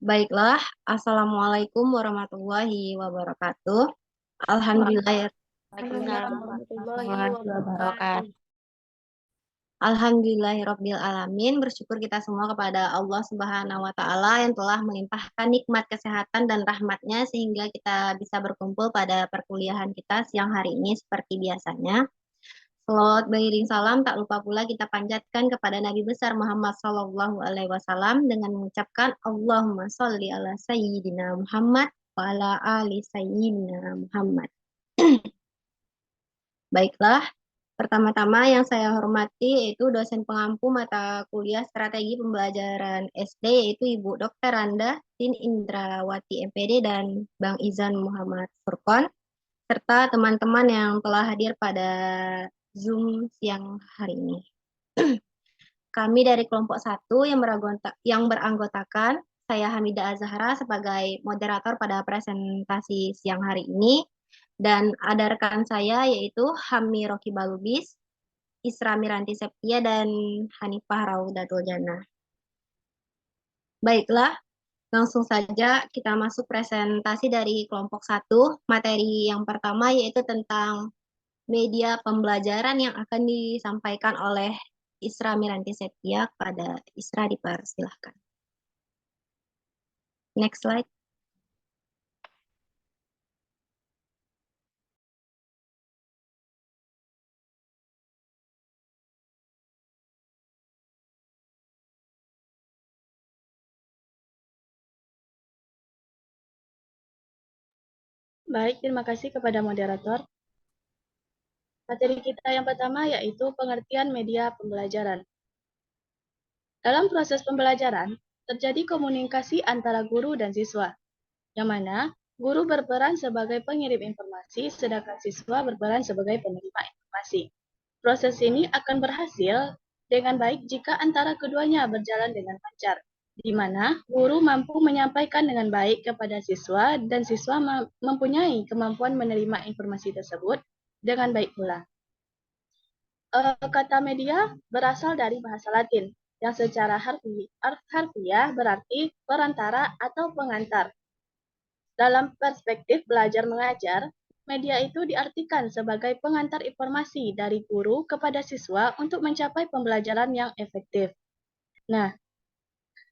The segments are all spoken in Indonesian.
Baiklah, Assalamualaikum warahmatullahi wabarakatuh. Alhamdulillah, Waalaikumsalam warahmatullahi warahmatullahi wabarakatuh. wabarakatuh. Alhamdulillahirabbil alamin. Bersyukur kita semua kepada Allah Subhanahu wa taala yang telah melimpahkan nikmat kesehatan dan rahmatnya sehingga kita bisa berkumpul pada perkuliahan kita siang hari ini seperti biasanya. Selawat beriring salam tak lupa pula kita panjatkan kepada Nabi besar Muhammad Sallallahu Alaihi Wasallam dengan mengucapkan Allahumma sholli ala Sayyidina Muhammad wa ala ali Sayyidina Muhammad. Baiklah, pertama-tama yang saya hormati yaitu dosen pengampu mata kuliah strategi pembelajaran SD yaitu Ibu Dr. Randa Tin Indrawati MPD dan Bang Izan Muhammad Furqon serta teman-teman yang telah hadir pada Zoom siang hari ini. Kami dari kelompok satu yang beranggotakan saya Hamida Azahra sebagai moderator pada presentasi siang hari ini dan ada rekan saya yaitu Hami Roki Balubis, Isra Miranti Septia dan Hanifah Raudatul Jannah. Baiklah, langsung saja kita masuk presentasi dari kelompok satu. Materi yang pertama yaitu tentang media pembelajaran yang akan disampaikan oleh Isra Miranti Septia. Pada Isra dipersilahkan. Next slide. Baik, terima kasih kepada moderator. Materi kita yang pertama yaitu pengertian media pembelajaran. Dalam proses pembelajaran, terjadi komunikasi antara guru dan siswa, yang mana guru berperan sebagai pengirim informasi, sedangkan siswa berperan sebagai penerima informasi. Proses ini akan berhasil dengan baik jika antara keduanya berjalan dengan lancar, di mana guru mampu menyampaikan dengan baik kepada siswa dan siswa mempunyai kemampuan menerima informasi tersebut dengan baik pula. Kata media berasal dari bahasa Latin yang secara harfiah berarti perantara atau pengantar. Dalam perspektif belajar mengajar, media itu diartikan sebagai pengantar informasi dari guru kepada siswa untuk mencapai pembelajaran yang efektif. Nah,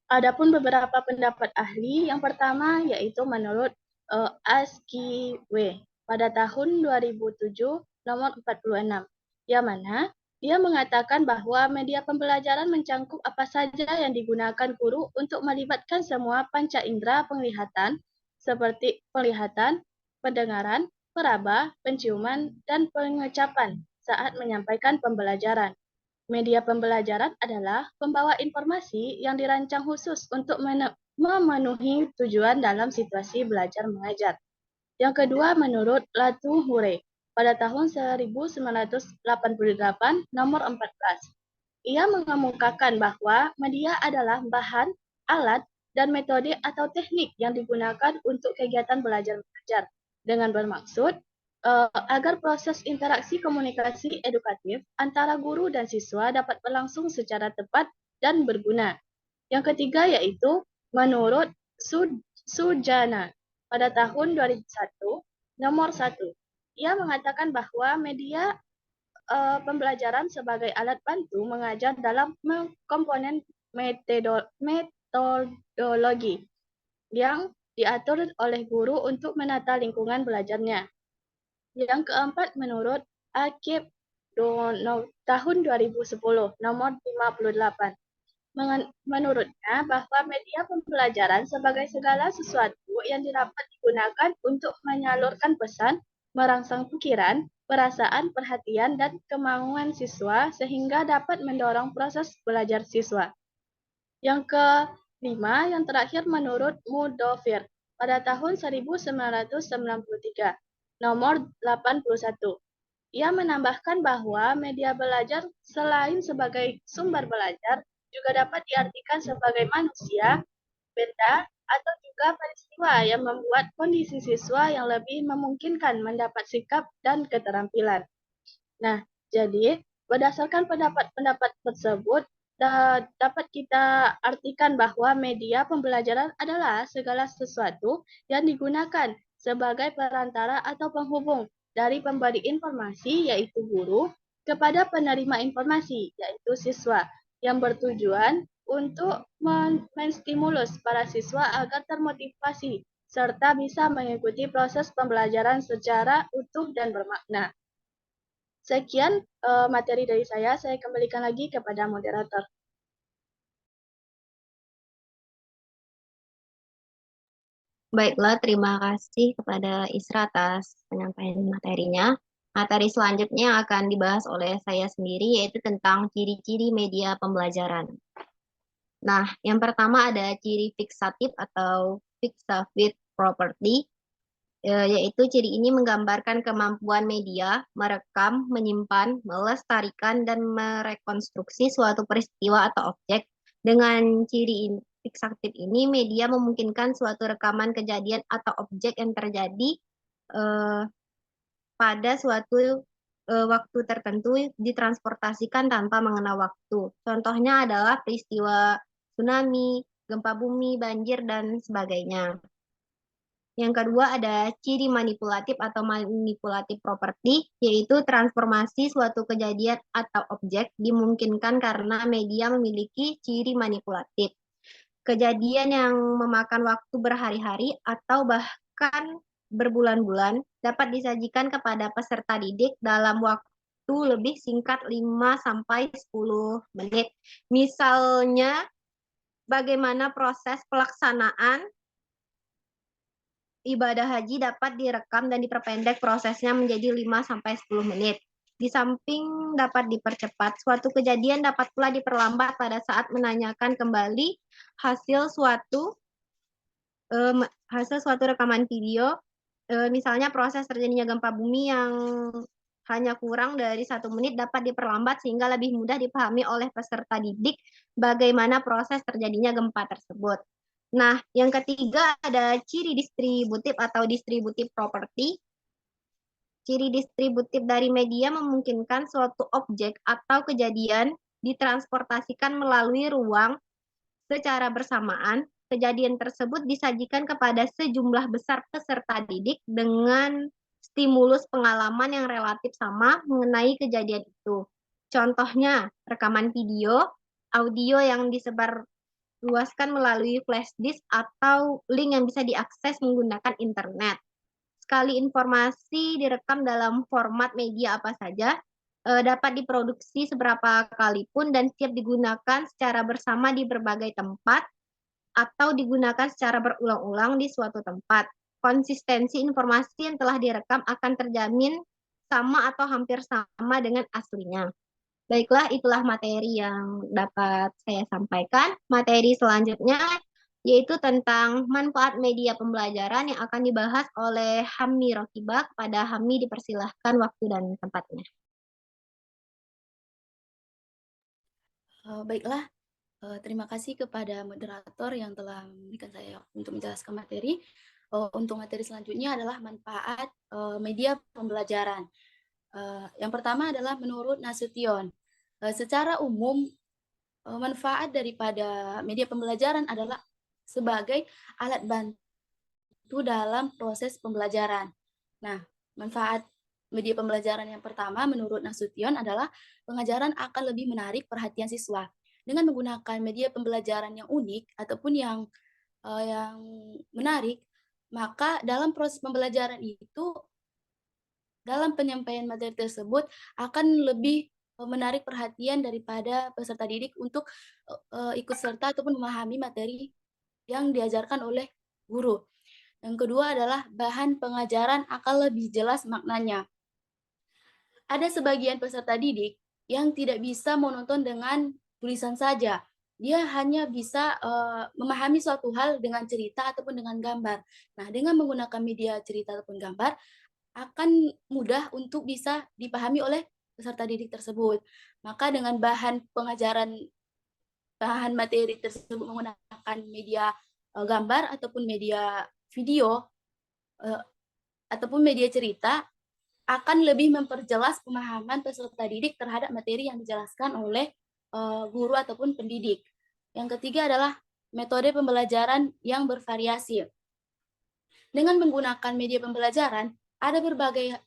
adapun beberapa pendapat ahli, yang pertama yaitu menurut Askiwe pada tahun 2007 nomor 46, yang mana dia mengatakan bahwa media pembelajaran mencangkup apa saja yang digunakan guru untuk melibatkan semua panca indera penglihatan seperti penglihatan, pendengaran, peraba, penciuman, dan pengecapan saat menyampaikan pembelajaran. Media pembelajaran adalah pembawa informasi yang dirancang khusus untuk memenuhi tujuan dalam situasi belajar mengajar. Yang kedua, menurut Latu Hure pada tahun 1988 nomor 14. Ia mengemukakan bahwa media adalah bahan, alat, dan metode atau teknik yang digunakan untuk kegiatan belajar mengajar dengan bermaksud agar proses interaksi komunikasi edukatif antara guru dan siswa dapat berlangsung secara tepat dan berguna. Yang ketiga yaitu menurut Sujana pada tahun 2001 nomor 1. Ia mengatakan bahwa media pembelajaran sebagai alat bantu mengajar dalam komponen metodologi yang diatur oleh guru untuk menata lingkungan belajarnya. Yang keempat, menurut Akib tahun 2010 nomor 58. Menurutnya bahwa media pembelajaran sebagai segala sesuatu yang dapat digunakan untuk menyalurkan pesan, merangsang pikiran, perasaan, perhatian, dan kemauan siswa sehingga dapat mendorong proses belajar siswa. Yang kelima, yang terakhir menurut Mudofir pada tahun 1993, nomor 81. Ia menambahkan bahwa media belajar selain sebagai sumber belajar, juga dapat diartikan sebagai manusia, benda, atau juga peristiwa yang membuat kondisi siswa yang lebih memungkinkan mendapat sikap dan keterampilan. Nah, jadi berdasarkan pendapat-pendapat tersebut, dapat kita artikan bahwa media pembelajaran adalah segala sesuatu yang digunakan sebagai perantara atau penghubung dari pemberi informasi, yaitu guru, kepada penerima informasi, yaitu siswa, yang bertujuan untuk menstimulus para siswa agar termotivasi serta bisa mengikuti proses pembelajaran secara utuh dan bermakna. Sekian materi dari saya kembalikan lagi kepada moderator. Baiklah, terima kasih kepada Isra atas penyampaian materinya. Materi selanjutnya yang akan dibahas oleh saya sendiri yaitu tentang ciri-ciri media pembelajaran. Nah, yang pertama ada ciri fiksatif atau fixative property, yaitu ciri ini menggambarkan kemampuan media merekam, menyimpan, melestarikan, dan merekonstruksi suatu peristiwa atau objek. Dengan ciri fiksatif ini, media memungkinkan suatu rekaman kejadian atau objek yang terjadi eh, pada suatu waktu tertentu ditransportasikan tanpa mengenal waktu. Contohnya adalah peristiwa tsunami, gempa bumi, banjir, dan sebagainya. Yang kedua ada ciri manipulatif atau manipulatif property, yaitu transformasi suatu kejadian atau objek dimungkinkan karena media memiliki ciri manipulatif. Kejadian yang memakan waktu berhari-hari atau bahkan berbulan-bulan dapat disajikan kepada peserta didik dalam waktu lebih singkat 5-10 menit. Misalnya, bagaimana proses pelaksanaan ibadah haji dapat direkam dan diperpendek prosesnya menjadi 5-10 menit. Di samping dapat dipercepat, suatu kejadian dapat pula diperlambat pada saat menanyakan kembali hasil suatu hasil suatu rekaman video, misalnya proses terjadinya gempa bumi yang hanya kurang dari 1 menit dapat diperlambat sehingga lebih mudah dipahami oleh peserta didik bagaimana proses terjadinya gempa tersebut. Nah, yang ketiga ada ciri distributif atau distributive property. Ciri distributif dari media memungkinkan suatu objek atau kejadian ditransportasikan melalui ruang secara bersamaan. Kejadian tersebut disajikan kepada sejumlah besar peserta didik dengan stimulus pengalaman yang relatif sama mengenai kejadian itu. Contohnya, rekaman video, audio yang disebar luaskan melalui flash disk atau link yang bisa diakses menggunakan internet. Sekali informasi direkam dalam format media apa saja, dapat diproduksi seberapa kali pun dan siap digunakan secara bersama di berbagai tempat atau digunakan secara berulang-ulang di suatu tempat. Konsistensi informasi yang telah direkam akan terjamin sama atau hampir sama dengan aslinya. Baiklah, itulah materi yang dapat saya sampaikan. Materi selanjutnya yaitu tentang manfaat media pembelajaran yang akan dibahas oleh Hammi Rokiba. Kepada Hammi dipersilahkan waktu dan tempatnya. Baiklah, terima kasih kepada moderator yang telah memberikan saya untuk menjelaskan materi. Untuk materi selanjutnya adalah manfaat media pembelajaran. Yang pertama adalah menurut Nasution. Secara umum, manfaat daripada media pembelajaran adalah sebagai alat bantu dalam proses pembelajaran. Nah, manfaat media pembelajaran yang pertama menurut Nasution adalah pengajaran akan lebih menarik perhatian siswa. Dengan menggunakan media pembelajaran yang unik ataupun yang menarik, maka dalam proses pembelajaran itu, dalam penyampaian materi tersebut akan lebih menarik perhatian daripada peserta didik untuk ikut serta ataupun memahami materi yang diajarkan oleh guru. Yang kedua adalah bahan pengajaran akan lebih jelas maknanya. Ada sebagian peserta didik yang tidak bisa menonton dengan tulisan saja. Dia hanya bisa memahami suatu hal dengan cerita ataupun dengan gambar. Nah, dengan menggunakan media cerita ataupun gambar, akan mudah untuk bisa dipahami oleh peserta didik tersebut. Maka dengan bahan pengajaran, bahan materi tersebut menggunakan media gambar ataupun media video, ataupun media cerita, akan lebih memperjelas pemahaman peserta didik terhadap materi yang dijelaskan oleh guru ataupun pendidik. Yang ketiga adalah metode pembelajaran yang bervariasi. Dengan menggunakan media pembelajaran, ada berbagai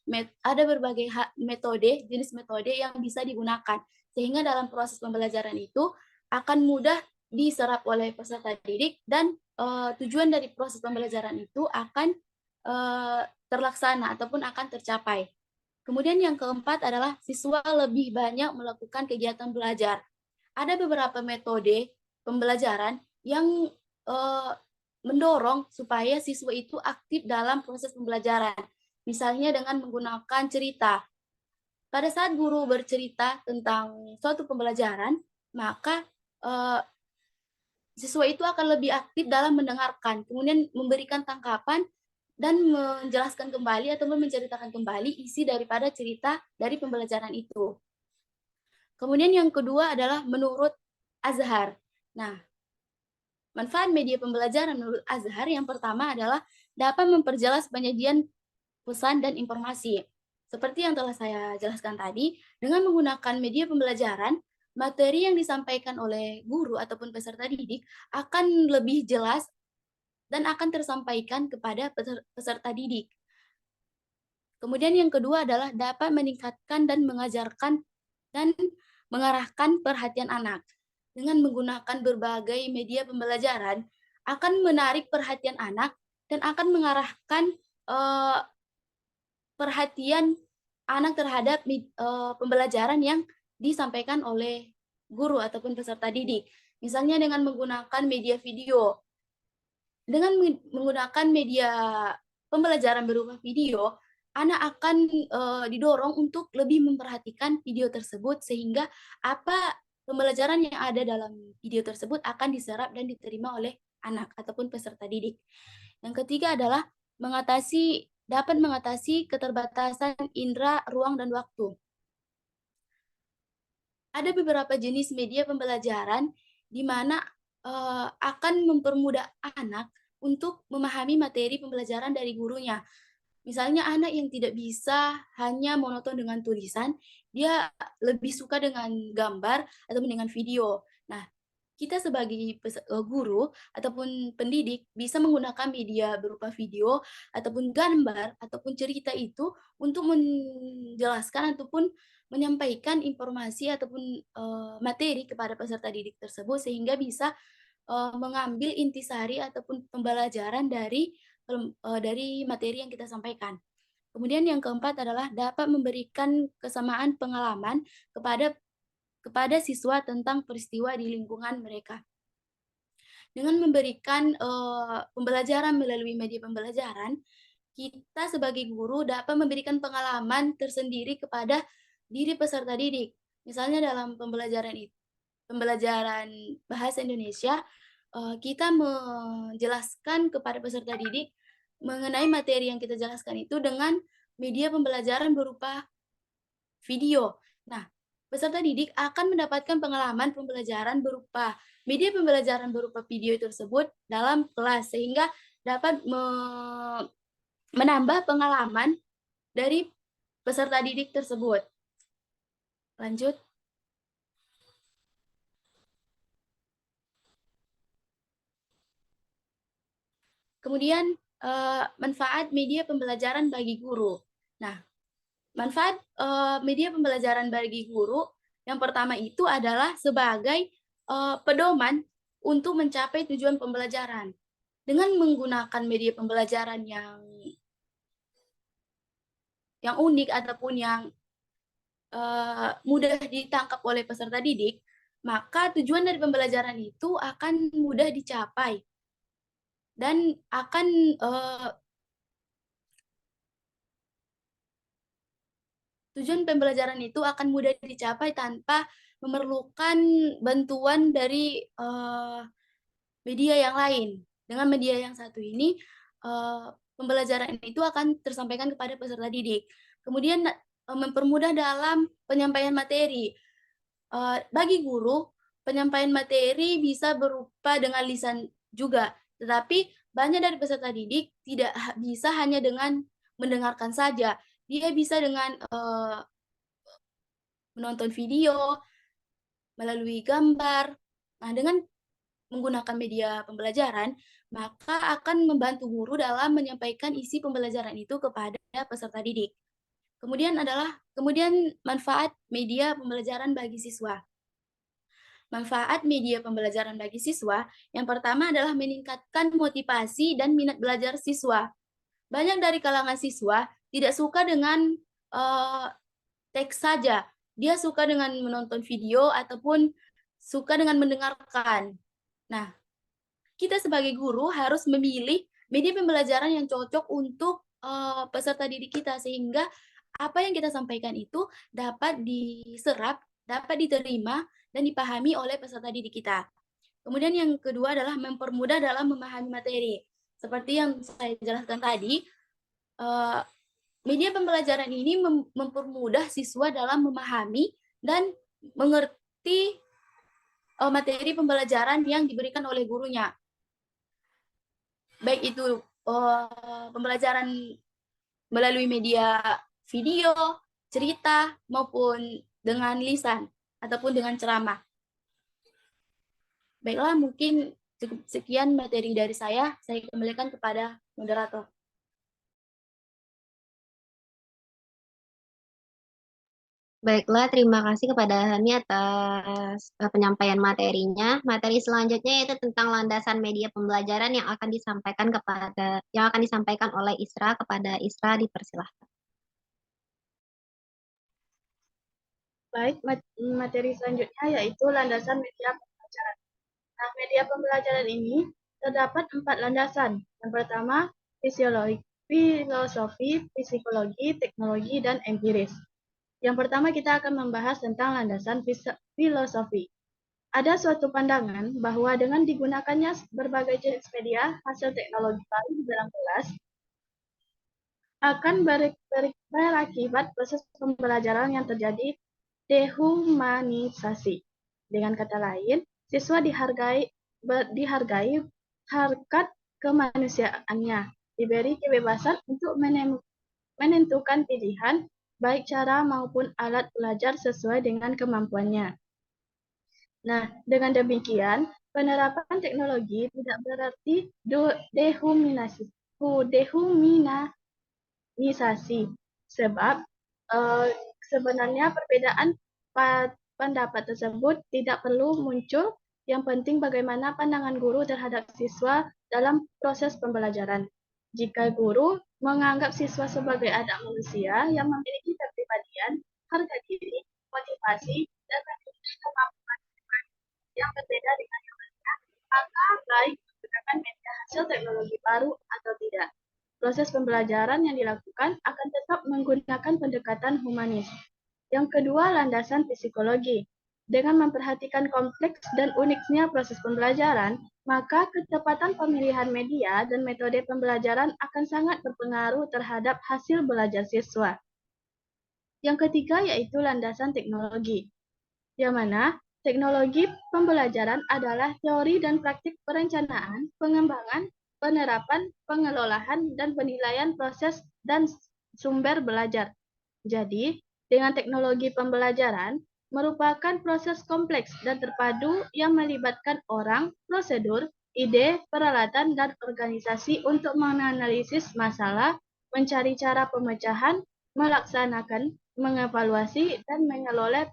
metode, jenis metode yang bisa digunakan, sehingga dalam proses pembelajaran itu akan mudah diserap oleh peserta didik dan tujuan dari proses pembelajaran itu akan terlaksana ataupun akan tercapai. Kemudian yang keempat adalah siswa lebih banyak melakukan kegiatan belajar. Ada beberapa metode pembelajaran yang mendorong supaya siswa itu aktif dalam proses pembelajaran. Misalnya dengan menggunakan cerita. Pada saat guru bercerita tentang suatu pembelajaran, maka siswa itu akan lebih aktif dalam mendengarkan, kemudian memberikan tangkapan dan menjelaskan kembali atau menceritakan kembali isi daripada cerita dari pembelajaran itu. Kemudian yang kedua adalah menurut Azhar. Nah, manfaat media pembelajaran menurut Azhar yang pertama adalah dapat memperjelas penyajian pesan dan informasi. Seperti yang telah saya jelaskan tadi, dengan menggunakan media pembelajaran, materi yang disampaikan oleh guru ataupun peserta didik akan lebih jelas dan akan tersampaikan kepada peserta didik. Kemudian yang kedua adalah dapat meningkatkan dan mengajarkan dan mengarahkan perhatian anak. Dengan menggunakan berbagai media pembelajaran, akan menarik perhatian anak dan akan mengarahkan perhatian anak terhadap pembelajaran yang disampaikan oleh guru ataupun peserta didik. Misalnya dengan menggunakan media video. Dengan menggunakan media pembelajaran berupa video, anak akan didorong untuk lebih memperhatikan video tersebut sehingga apa pembelajaran yang ada dalam video tersebut akan diserap dan diterima oleh anak ataupun peserta didik. Yang ketiga adalah dapat mengatasi keterbatasan indera, ruang, dan waktu. Ada beberapa jenis media pembelajaran di mana akan mempermudah anak untuk memahami materi pembelajaran dari gurunya. Misalnya anak yang tidak bisa hanya monoton dengan tulisan, dia lebih suka dengan gambar atau dengan video. Nah, kita sebagai guru ataupun pendidik bisa menggunakan media berupa video ataupun gambar ataupun cerita itu untuk menjelaskan ataupun menyampaikan informasi ataupun materi kepada peserta didik tersebut sehingga bisa mengambil intisari ataupun pembelajaran dari materi yang kita sampaikan. Kemudian yang keempat adalah dapat memberikan kesamaan pengalaman kepada siswa tentang peristiwa di lingkungan mereka. Dengan memberikan pembelajaran melalui media pembelajaran, kita sebagai guru dapat memberikan pengalaman tersendiri kepada diri peserta didik. Misalnya dalam pembelajaran bahasa Indonesia, kita menjelaskan kepada peserta didik mengenai materi yang kita jelaskan itu dengan media pembelajaran berupa video. Nah, peserta didik akan mendapatkan pengalaman pembelajaran berupa media pembelajaran berupa video tersebut dalam kelas sehingga dapat menambah pengalaman dari peserta didik tersebut. Lanjut. Kemudian manfaat media pembelajaran bagi guru. Nah, manfaat media pembelajaran bagi guru yang pertama itu adalah sebagai pedoman untuk mencapai tujuan pembelajaran. Dengan menggunakan media pembelajaran yang unik ataupun yang mudah ditangkap oleh peserta didik, maka tujuan dari pembelajaran itu akan mudah dicapai dan akan tujuan pembelajaran itu akan mudah dicapai tanpa memerlukan bantuan dari media yang lain. Dengan media yang satu ini, pembelajaran itu akan tersampaikan kepada peserta didik. Kemudian mempermudah dalam penyampaian materi. Bagi guru, penyampaian materi bisa berupa dengan lisan juga, tetapi banyak dari peserta didik tidak bisa hanya dengan mendengarkan saja. Dia bisa dengan menonton video melalui gambar. Nah, dengan menggunakan media pembelajaran, maka akan membantu guru dalam menyampaikan isi pembelajaran itu kepada peserta didik. Kemudian manfaat media pembelajaran bagi siswa. Manfaat media pembelajaran bagi siswa, yang pertama adalah meningkatkan motivasi dan minat belajar siswa. Banyak dari kalangan siswa tidak suka dengan teks saja. Dia suka dengan menonton video ataupun suka dengan mendengarkan. Nah, kita sebagai guru harus memilih media pembelajaran yang cocok untuk peserta didik kita, sehingga apa yang kita sampaikan itu dapat diserap, dapat diterima, dan dipahami oleh peserta didik kita. Kemudian yang kedua adalah mempermudah dalam memahami materi. Seperti yang saya jelaskan tadi, media pembelajaran ini mempermudah siswa dalam memahami dan mengerti materi pembelajaran yang diberikan oleh gurunya. Baik itu pembelajaran melalui media video, cerita, maupun dengan lisan, ataupun dengan ceramah. Baiklah, mungkin cukup sekian materi dari saya kembalikan kepada moderator. Baiklah, terima kasih kepada Hani atas penyampaian materinya. Materi selanjutnya yaitu tentang landasan media pembelajaran yang akan disampaikan oleh Isra. Kepada Isra, dipersilahkan. Baik, materi selanjutnya yaitu landasan media pembelajaran. Nah, media pembelajaran ini terdapat 4 landasan. Yang pertama, filosofi, psikologi, teknologi, dan empiris. Yang pertama kita akan membahas tentang landasan filosofi. Ada suatu pandangan bahwa dengan digunakannya berbagai jenis media, hasil teknologi baru di dalam kelas akan berakibat proses pembelajaran yang terjadi dehumanisasi. Dengan kata lain, siswa dihargai harkat kemanusiaannya, diberi kebebasan untuk menentukan pilihan, baik cara maupun alat belajar sesuai dengan kemampuannya. Nah, dengan demikian, penerapan teknologi tidak berarti dehumanisasi, sebab sebenarnya perbedaan pendapat tersebut tidak perlu muncul. Yang penting bagaimana pandangan guru terhadap siswa dalam proses pembelajaran. Jika guru menganggap siswa sebagai anak manusia yang memiliki kepribadian, harga diri, motivasi, dan kemampuan yang berbeda dengan yang lainnya, maka baik menggunakan media hasil teknologi baru atau tidak. Proses pembelajaran yang dilakukan akan tetap menggunakan pendekatan humanis. Yang kedua, landasan psikologi. Dengan memperhatikan kompleks dan uniknya proses pembelajaran, maka ketepatan pemilihan media dan metode pembelajaran akan sangat berpengaruh terhadap hasil belajar siswa. Yang ketiga yaitu landasan teknologi, yang mana teknologi pembelajaran adalah teori dan praktik perencanaan, pengembangan, penerapan, pengelolaan, dan penilaian proses dan sumber belajar. Jadi, dengan teknologi pembelajaran merupakan proses kompleks dan terpadu yang melibatkan orang, prosedur, ide, peralatan, dan organisasi untuk menganalisis masalah, mencari cara pemecahan, melaksanakan, mengevaluasi, dan mengelola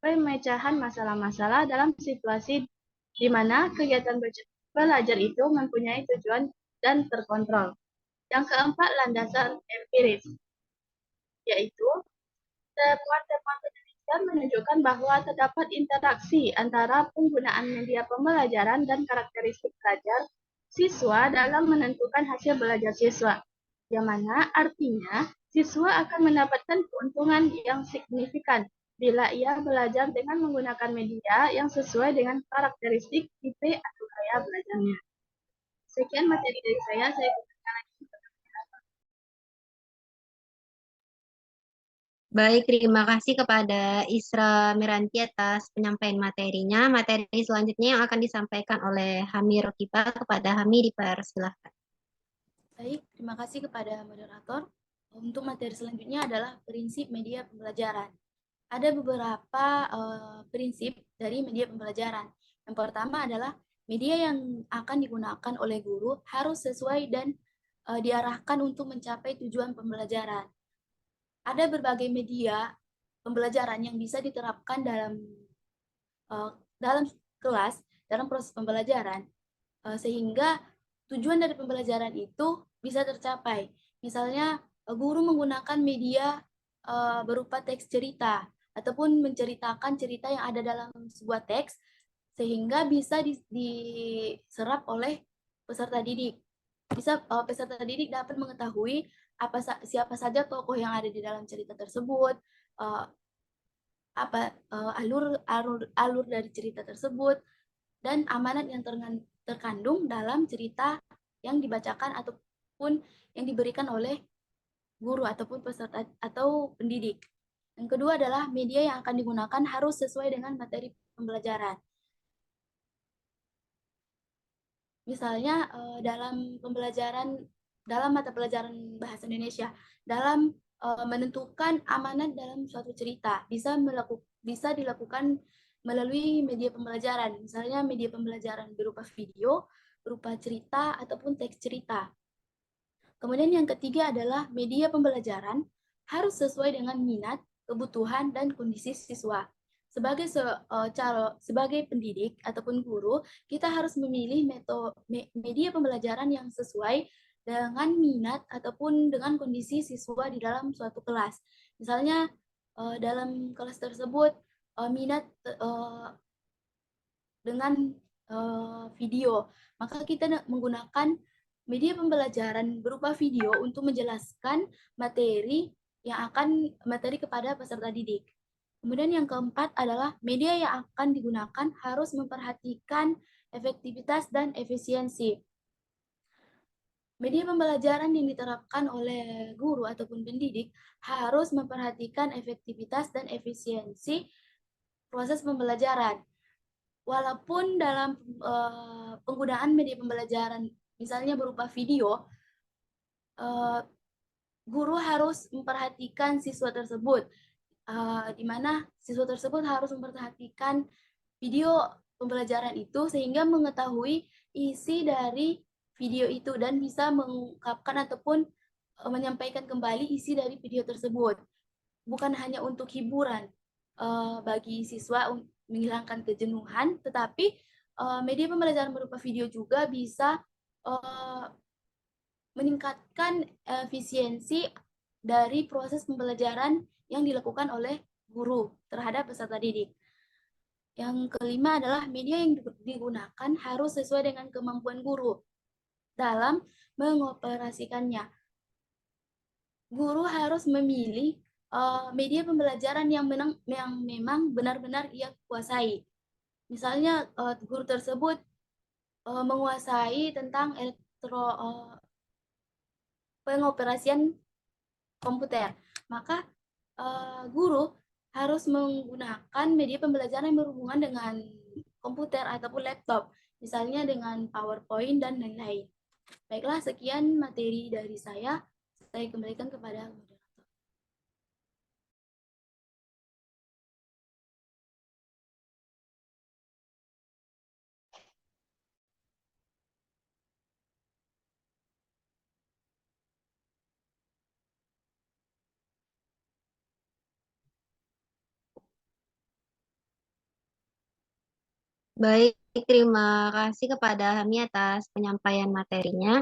pemecahan masalah-masalah dalam situasi di mana kegiatan belajar itu mempunyai tujuan dan terkontrol. Yang keempat, landasan empiris, yaitu temuan-temuan penelitian menunjukkan bahwa terdapat interaksi antara penggunaan media pembelajaran dan karakteristik belajar siswa dalam menentukan hasil belajar siswa, yang mana artinya siswa akan mendapatkan keuntungan yang signifikan bila ia belajar dengan menggunakan media yang sesuai dengan karakteristik tipe atau gaya belajarnya. Sekian materi dari saya kembalikan lagi. Baik, terima kasih kepada Isra Miranti atas penyampaian materinya. Materi selanjutnya yang akan disampaikan oleh Hami Rokiba. Kepada Hami, dipersilahkan. Baik, terima kasih kepada moderator. Untuk materi selanjutnya adalah prinsip media pembelajaran. ada beberapa prinsip dari media pembelajaran. Yang pertama adalah media yang akan digunakan oleh guru harus sesuai dan diarahkan untuk mencapai tujuan pembelajaran. Ada berbagai media pembelajaran yang bisa diterapkan dalam kelas, dalam proses pembelajaran, sehingga tujuan dari pembelajaran itu bisa tercapai. Misalnya, guru menggunakan media berupa teks cerita, ataupun menceritakan cerita yang ada dalam sebuah teks, sehingga bisa diserap oleh peserta didik. Peserta didik dapat mengetahui siapa saja tokoh yang ada di dalam cerita tersebut, alur dari cerita tersebut, dan amanat yang terkandung dalam cerita yang dibacakan ataupun yang diberikan oleh guru ataupun peserta atau pendidik. Yang kedua adalah media yang akan digunakan harus sesuai dengan materi pembelajaran. Misalnya dalam mata pelajaran bahasa Indonesia, dalam menentukan amanat dalam suatu cerita bisa dilakukan melalui media pembelajaran. Misalnya media pembelajaran berupa video, berupa cerita ataupun teks cerita. Kemudian yang ketiga adalah media pembelajaran harus sesuai dengan minat, kebutuhan, dan kondisi siswa. Sebagai pendidik ataupun guru, kita harus memilih media pembelajaran yang sesuai dengan minat ataupun dengan kondisi siswa di dalam suatu kelas. Misalnya dalam kelas tersebut minat dengan video, maka kita menggunakan media pembelajaran berupa video untuk menjelaskan materi kepada peserta didik. Kemudian yang keempat adalah media yang akan digunakan harus memperhatikan efektivitas dan efisiensi. Media pembelajaran yang diterapkan oleh guru ataupun pendidik harus memperhatikan efektivitas dan efisiensi proses pembelajaran. Walaupun dalam penggunaan media pembelajaran misalnya berupa video, guru harus memperhatikan siswa tersebut, di mana siswa tersebut harus memperhatikan video pembelajaran itu sehingga mengetahui isi dari video itu dan bisa mengungkapkan ataupun menyampaikan kembali isi dari video tersebut. Bukan hanya untuk hiburan bagi siswa menghilangkan kejenuhan, tetapi media pembelajaran berupa video juga bisa meningkatkan efisiensi dari proses pembelajaran yang dilakukan oleh guru terhadap peserta didik. Yang kelima adalah media yang digunakan harus sesuai dengan kemampuan guru dalam mengoperasikannya. Guru harus memilih media pembelajaran yang memang benar-benar ia kuasai. Misalnya guru tersebut menguasai tentang pengoperasian komputer, maka guru harus menggunakan media pembelajaran yang berhubungan dengan komputer ataupun laptop, misalnya dengan PowerPoint dan lain-lain. Baiklah, sekian materi dari saya kembalikan kepada moderator. Baik, terima kasih kepada Hani atas penyampaian materinya.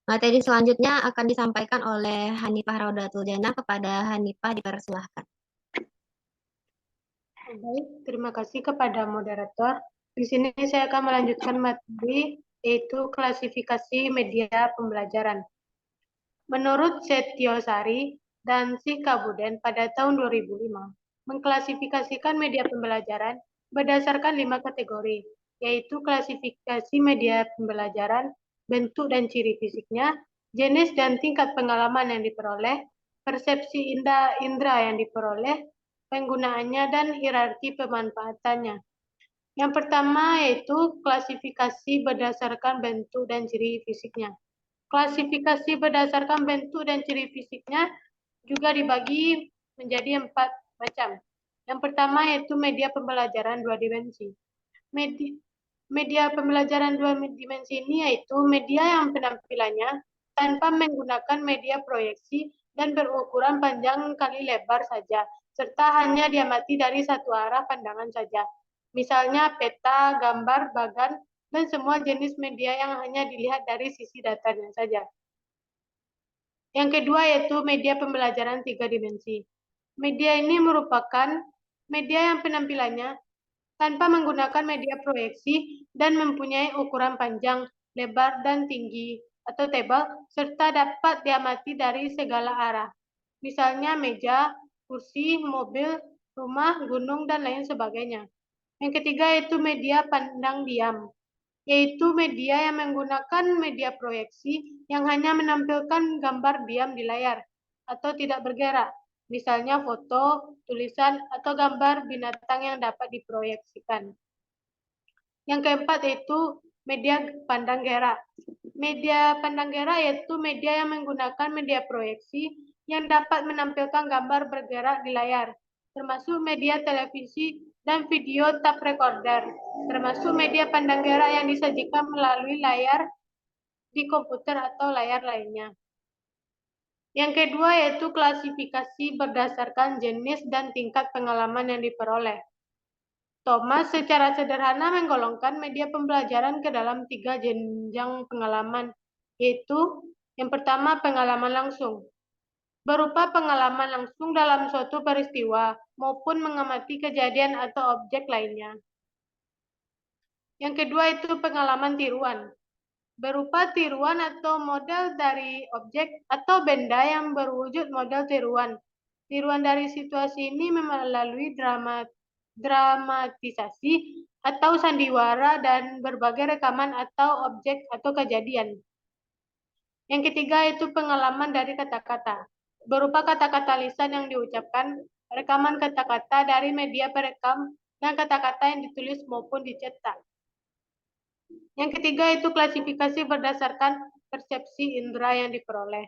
Materi selanjutnya akan disampaikan oleh Hanifah Raudatul Jannah. Kepada Hanifah dipersilahkan. Baik, terima kasih kepada moderator. Di sini saya akan melanjutkan materi, yaitu klasifikasi media pembelajaran. Menurut Setiosari dan Sikabuden pada tahun 2005, mengklasifikasikan media pembelajaran berdasarkan 5 kategori, yaitu klasifikasi media pembelajaran, bentuk dan ciri fisiknya, jenis dan tingkat pengalaman yang diperoleh, persepsi indera yang diperoleh, penggunaannya, dan hierarki pemanfaatannya. Yang pertama yaitu klasifikasi berdasarkan bentuk dan ciri fisiknya. Klasifikasi berdasarkan bentuk dan ciri fisiknya juga dibagi menjadi 4 macam. Yang pertama yaitu media pembelajaran dua dimensi. Media pembelajaran dua dimensi ini yaitu media yang penampilannya tanpa menggunakan media proyeksi dan berukuran panjang kali lebar saja, serta hanya diamati dari satu arah pandangan saja. Misalnya peta, gambar, bagan, dan semua jenis media yang hanya dilihat dari sisi datanya saja. Yang kedua yaitu media pembelajaran tiga dimensi. Media ini merupakan media yang penampilannya tanpa menggunakan media proyeksi dan mempunyai ukuran panjang, lebar, dan tinggi atau tebal, serta dapat diamati dari segala arah. Misalnya meja, kursi, mobil, rumah, gunung, dan lain sebagainya. Yang ketiga yaitu media pandang diam, yaitu media yang menggunakan media proyeksi yang hanya menampilkan gambar diam di layar atau tidak bergerak. Misalnya foto, tulisan, atau gambar binatang yang dapat diproyeksikan. Yang keempat yaitu media pandang gerak. Media pandang gerak yaitu media yang menggunakan media proyeksi yang dapat menampilkan gambar bergerak di layar, termasuk media televisi dan video tape recorder, termasuk media pandang gerak yang disajikan melalui layar di komputer atau layar lainnya. Yang kedua yaitu klasifikasi berdasarkan jenis dan tingkat pengalaman yang diperoleh. Thomas secara sederhana menggolongkan media pembelajaran ke dalam 3 jenjang pengalaman, yaitu yang pertama pengalaman langsung, berupa pengalaman langsung dalam suatu peristiwa maupun mengamati kejadian atau objek lainnya. Yang kedua itu pengalaman tiruan, berupa tiruan atau model dari objek atau benda yang berwujud model tiruan. Tiruan dari situasi ini melalui dramatisasi atau sandiwara dan berbagai rekaman atau objek atau kejadian. Yang ketiga itu pengalaman dari kata-kata, berupa kata-kata lisan yang diucapkan, rekaman kata-kata dari media perekam, dan kata-kata yang ditulis maupun dicetak. Yang ketiga itu klasifikasi berdasarkan persepsi indera yang diperoleh.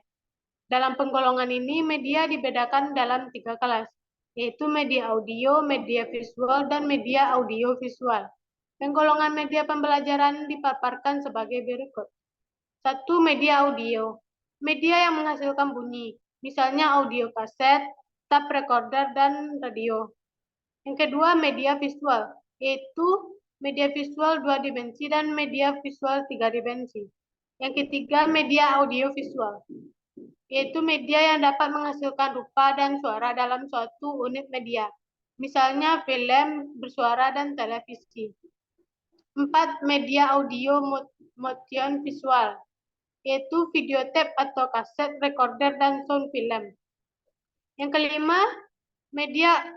Dalam penggolongan ini, media dibedakan dalam 3 kelas, yaitu media audio, media visual, dan media audio-visual. Penggolongan media pembelajaran dipaparkan sebagai berikut. 1. Media audio. Media yang menghasilkan bunyi, misalnya audio kaset, tape recorder, dan radio. Yang kedua, media visual, yaitu media visual 2 dimensi dan media visual 3 dimensi. Yang ketiga, media audio-visual, yaitu media yang dapat menghasilkan rupa dan suara dalam suatu unit media, misalnya film, bersuara, dan televisi. 4. Media audio motion visual, yaitu videotape atau kaset, recorder, dan sound film. Yang kelima, media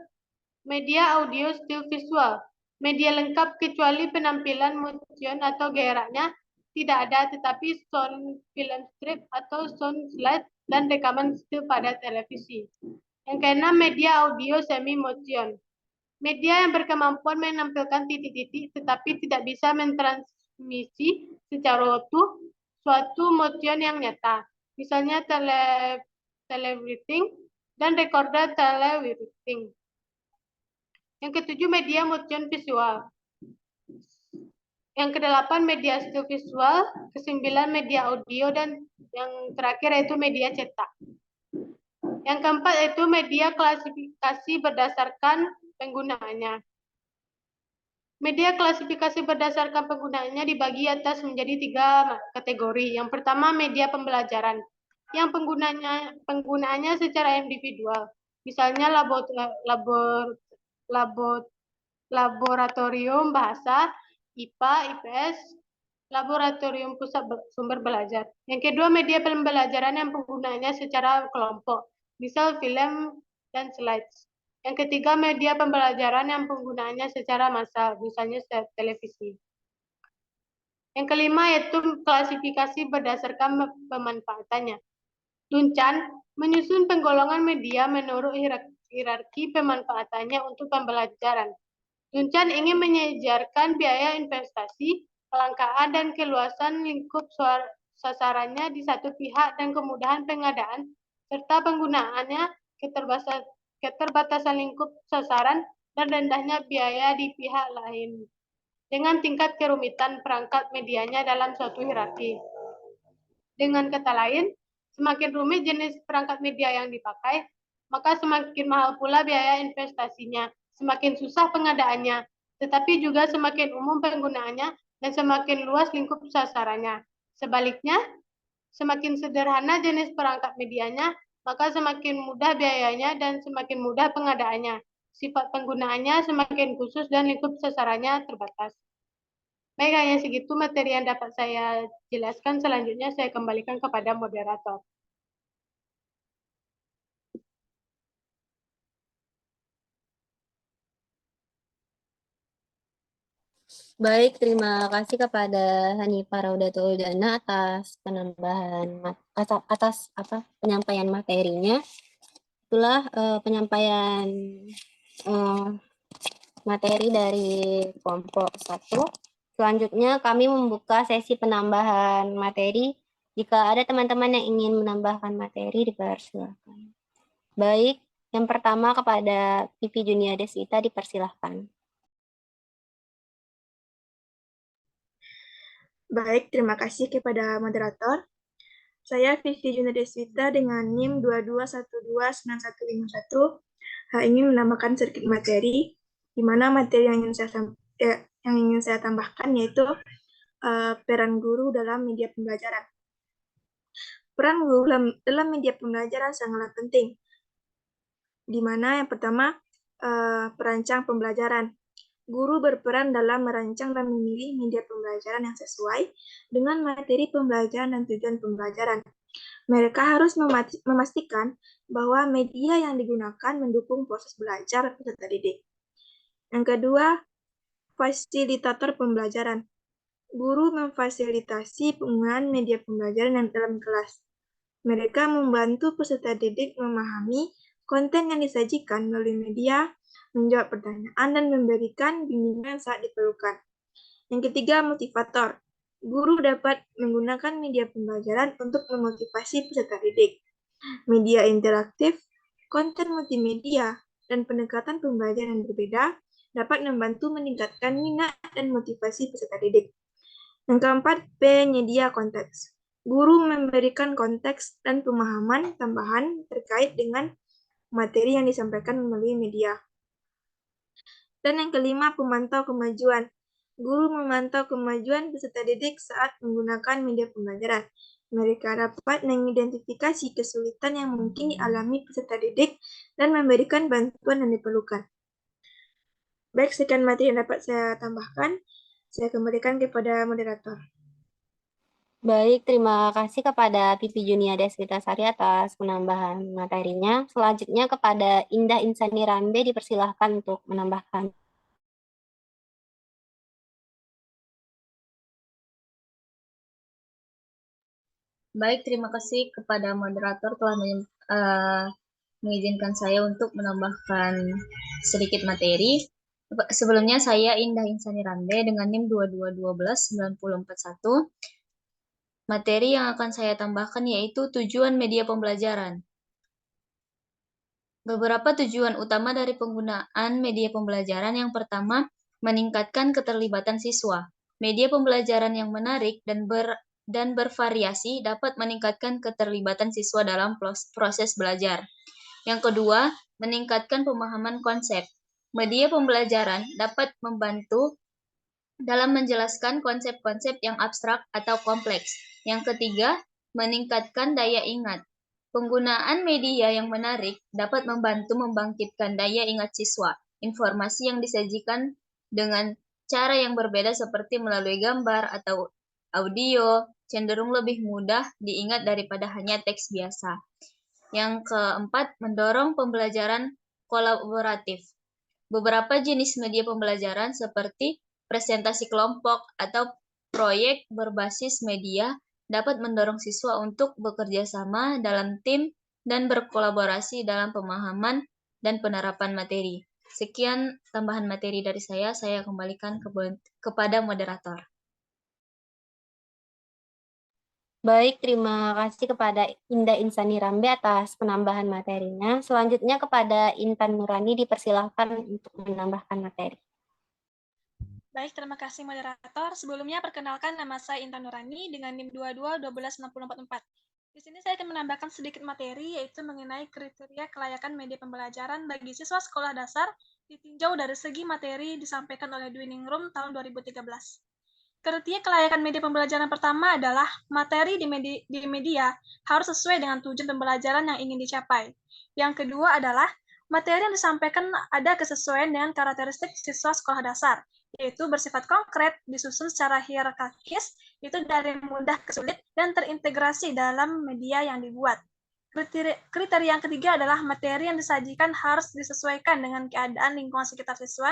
audio still visual, media lengkap kecuali penampilan motion atau geraknya tidak ada, tetapi sound film strip atau sound slide dan rekaman still pada televisi. Yang keenam, media audio semi motion, media yang berkemampuan menampilkan titik-titik tetapi tidak bisa mentransmisi secara utuh suatu motion yang nyata, misalnya telewriting dan recorder telewriting. Yang ketujuh, media motion visual. Yang kedelapan, media still visual. Kesembilan, media audio. Dan yang terakhir yaitu media cetak. Yang keempat yaitu media klasifikasi berdasarkan penggunaannya. Media klasifikasi berdasarkan penggunaannya dibagi atas menjadi 3 kategori. Yang pertama, media pembelajaran, yang penggunaannya secara individual. Misalnya laboratorium bahasa, IPA, IPS, laboratorium pusat sumber belajar. Yang kedua, media pembelajaran yang penggunaannya secara kelompok, misal film dan slides. Yang ketiga, media pembelajaran yang penggunaannya secara massal, misalnya televisi. Yang kelima yaitu klasifikasi berdasarkan pemanfaatannya. Duncan menyusun penggolongan media menurut hierarki pemanfaatannya untuk pembelajaran. Duncan ingin menyejarkan biaya investasi, kelangkaan, dan keluasan lingkup sasarannya di satu pihak dan kemudahan pengadaan, serta penggunaannya keterbatasan lingkup sasaran dan rendahnya biaya di pihak lain, dengan tingkat kerumitan perangkat medianya dalam suatu hierarki. Dengan kata lain, semakin rumit jenis perangkat media yang dipakai, maka semakin mahal pula biaya investasinya, semakin susah pengadaannya, tetapi juga semakin umum penggunaannya dan semakin luas lingkup sasarannya. Sebaliknya, semakin sederhana jenis perangkat medianya, maka semakin mudah biayanya dan semakin mudah pengadaannya. Sifat penggunaannya semakin khusus dan lingkup sasarannya terbatas. Baik, hanya segitu materi yang dapat saya jelaskan. Selanjutnya saya kembalikan kepada moderator. Baik, terima kasih kepada Hanifah Raudatul Jannah atas penyampaian materinya. Itulah penyampaian materi dari kelompok 1. Selanjutnya kami membuka sesi penambahan materi. Jika ada teman-teman yang ingin menambahkan materi, dipersilakan. Baik, yang pertama kepada Vivi Junia Deswita dipersilahkan. Baik, terima kasih kepada moderator. Saya Vivi Junia Deswita dengan NIM 22129151 ingin menambahkan sedikit materi, di mana materi yang ingin saya tambahkan yaitu peran guru dalam media pembelajaran. Peran guru dalam media pembelajaran sangatlah penting, di mana yang pertama perancang pembelajaran. Guru berperan dalam merancang dan memilih media pembelajaran yang sesuai dengan materi pembelajaran dan tujuan pembelajaran. Mereka harus memastikan bahwa media yang digunakan mendukung proses belajar peserta didik. Yang kedua, fasilitator pembelajaran. Guru memfasilitasi penggunaan media pembelajaran yang dalam kelas. Mereka membantu peserta didik memahami konten yang disajikan melalui media, menjawab pertanyaan, dan memberikan bimbingan saat diperlukan. Yang ketiga, motivator. Guru dapat menggunakan media pembelajaran untuk memotivasi peserta didik. Media interaktif, konten multimedia, dan pendekatan pembelajaran yang berbeda dapat membantu meningkatkan minat dan motivasi peserta didik. Yang keempat, penyedia konteks. Guru memberikan konteks dan pemahaman tambahan terkait dengan materi yang disampaikan melalui media. Dan yang kelima, pemantau kemajuan. Guru memantau kemajuan peserta didik saat menggunakan media pembelajaran. Mereka dapat mengidentifikasi kesulitan yang mungkin dialami peserta didik dan memberikan bantuan yang diperlukan. Baik, sekian materi yang dapat saya tambahkan. Saya kembalikan kepada moderator. Baik, terima kasih kepada Pipi Junia Deswita Sari atas penambahan materinya. Selanjutnya kepada Indah Insani Rambe dipersilahkan untuk menambahkan. Baik, terima kasih kepada moderator telah mengizinkan saya untuk menambahkan sedikit materi. Sebelumnya saya Indah Insani Rambe dengan NIM 22129041. Materi yang akan saya tambahkan yaitu tujuan media pembelajaran. Beberapa tujuan utama dari penggunaan media pembelajaran yang pertama, meningkatkan keterlibatan siswa. Media pembelajaran yang menarik dan bervariasi dapat meningkatkan keterlibatan siswa dalam proses belajar. Yang kedua, meningkatkan pemahaman konsep. Media pembelajaran dapat membantu dalam menjelaskan konsep-konsep yang abstrak atau kompleks. Yang ketiga, meningkatkan daya ingat. Penggunaan media yang menarik dapat membantu membangkitkan daya ingat siswa. Informasi yang disajikan dengan cara yang berbeda seperti melalui gambar atau audio cenderung lebih mudah diingat daripada hanya teks biasa. Yang keempat, mendorong pembelajaran kolaboratif. Beberapa jenis media pembelajaran seperti presentasi kelompok atau proyek berbasis media dapat mendorong siswa untuk bekerja sama dalam tim dan berkolaborasi dalam pemahaman dan penerapan materi. Sekian tambahan materi dari saya kembalikan kepada moderator. Baik, terima kasih kepada Indah Insani Rambe atas penambahan materinya. Selanjutnya kepada Intan Nurani dipersilahkan untuk menambahkan materi. Baik, terima kasih moderator. Sebelumnya perkenalkan nama saya Intan Nurani dengan NIM 22 Di sini saya akan menambahkan sedikit materi yaitu mengenai kriteria kelayakan media pembelajaran bagi siswa sekolah dasar ditinjau dari segi materi disampaikan oleh Dwiningrum tahun 2013. Kriteria kelayakan media pembelajaran pertama adalah materi di media harus sesuai dengan tujuan pembelajaran yang ingin dicapai. Yang kedua adalah materi yang disampaikan ada kesesuaian dengan karakteristik siswa sekolah dasar, yaitu bersifat konkret, disusun secara hierarkis, itu dari mudah ke sulit, dan terintegrasi dalam media yang dibuat. Kriteria yang ketiga adalah materi yang disajikan harus disesuaikan dengan keadaan lingkungan sekitar siswa.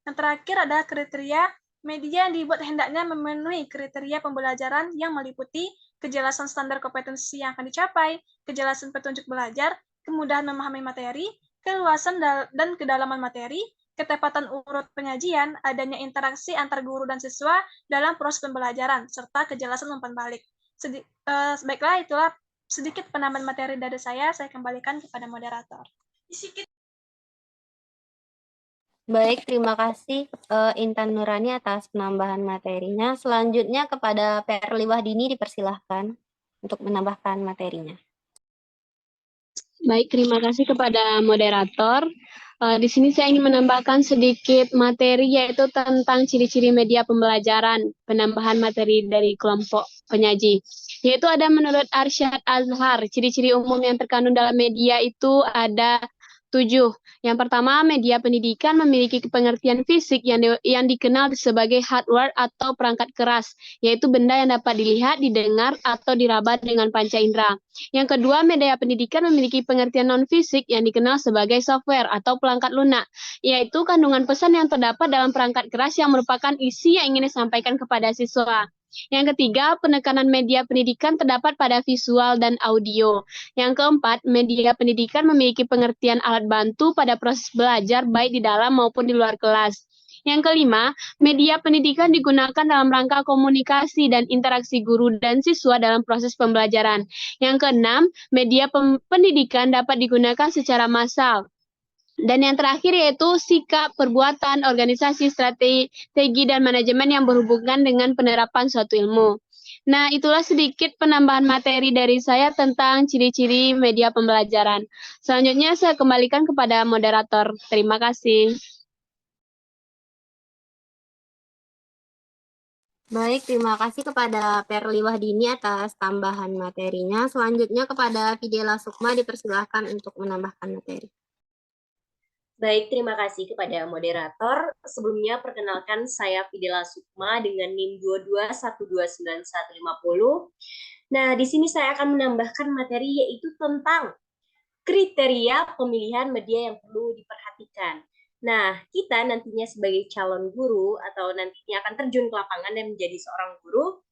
Yang terakhir adalah kriteria media yang dibuat hendaknya memenuhi kriteria pembelajaran yang meliputi kejelasan standar kompetensi yang akan dicapai, kejelasan petunjuk belajar, kemudahan memahami materi, keluasan dan kedalaman materi, ketepatan urut penyajian, adanya interaksi antar guru dan siswa dalam proses pembelajaran, serta kejelasan umpan balik. Baiklah, itulah sedikit penambahan materi dari saya kembalikan kepada moderator. Baik, terima kasih Intan Nurani atas penambahan materinya. Selanjutnya kepada Perli Wahdini dipersilahkan untuk menambahkan materinya. Baik, terima kasih kepada moderator. Di sini saya ingin menambahkan sedikit materi yaitu tentang ciri-ciri media pembelajaran, penambahan materi dari kelompok penyaji. Yaitu ada menurut Arsyad Azhar, ciri-ciri umum yang terkandung dalam media itu ada 7. Yang pertama, media pendidikan memiliki pengertian fisik yang dikenal sebagai hardware atau perangkat keras, yaitu benda yang dapat dilihat, didengar, atau diraba dengan panca indera. Yang kedua, media pendidikan memiliki pengertian non-fisik yang dikenal sebagai software atau perangkat lunak, yaitu kandungan pesan yang terdapat dalam perangkat keras yang merupakan isi yang ingin disampaikan kepada siswa. Yang ketiga, penekanan media pendidikan terdapat pada visual dan audio. Yang keempat, media pendidikan memiliki pengertian alat bantu pada proses belajar baik di dalam maupun di luar kelas. Yang kelima, media pendidikan digunakan dalam rangka komunikasi dan interaksi guru dan siswa dalam proses pembelajaran. Yang keenam, media pendidikan dapat digunakan secara massal. Dan yang terakhir yaitu sikap, perbuatan, organisasi, strategi, dan manajemen yang berhubungan dengan penerapan suatu ilmu. Nah, itulah sedikit penambahan materi dari saya tentang ciri-ciri media pembelajaran. Selanjutnya saya kembalikan kepada moderator. Terima kasih. Baik, terima kasih kepada Perli Wahdini atas tambahan materinya. Selanjutnya kepada Fidela Sukma dipersilahkan untuk menambahkan materi. Baik, terima kasih kepada moderator. Sebelumnya perkenalkan saya Fidela Sukma dengan NIM 22129150. Nah, di sini saya akan menambahkan materi yaitu tentang kriteria pemilihan media yang perlu diperhatikan. Nah, kita nantinya sebagai calon guru atau nantinya akan terjun ke lapangan dan menjadi seorang guru,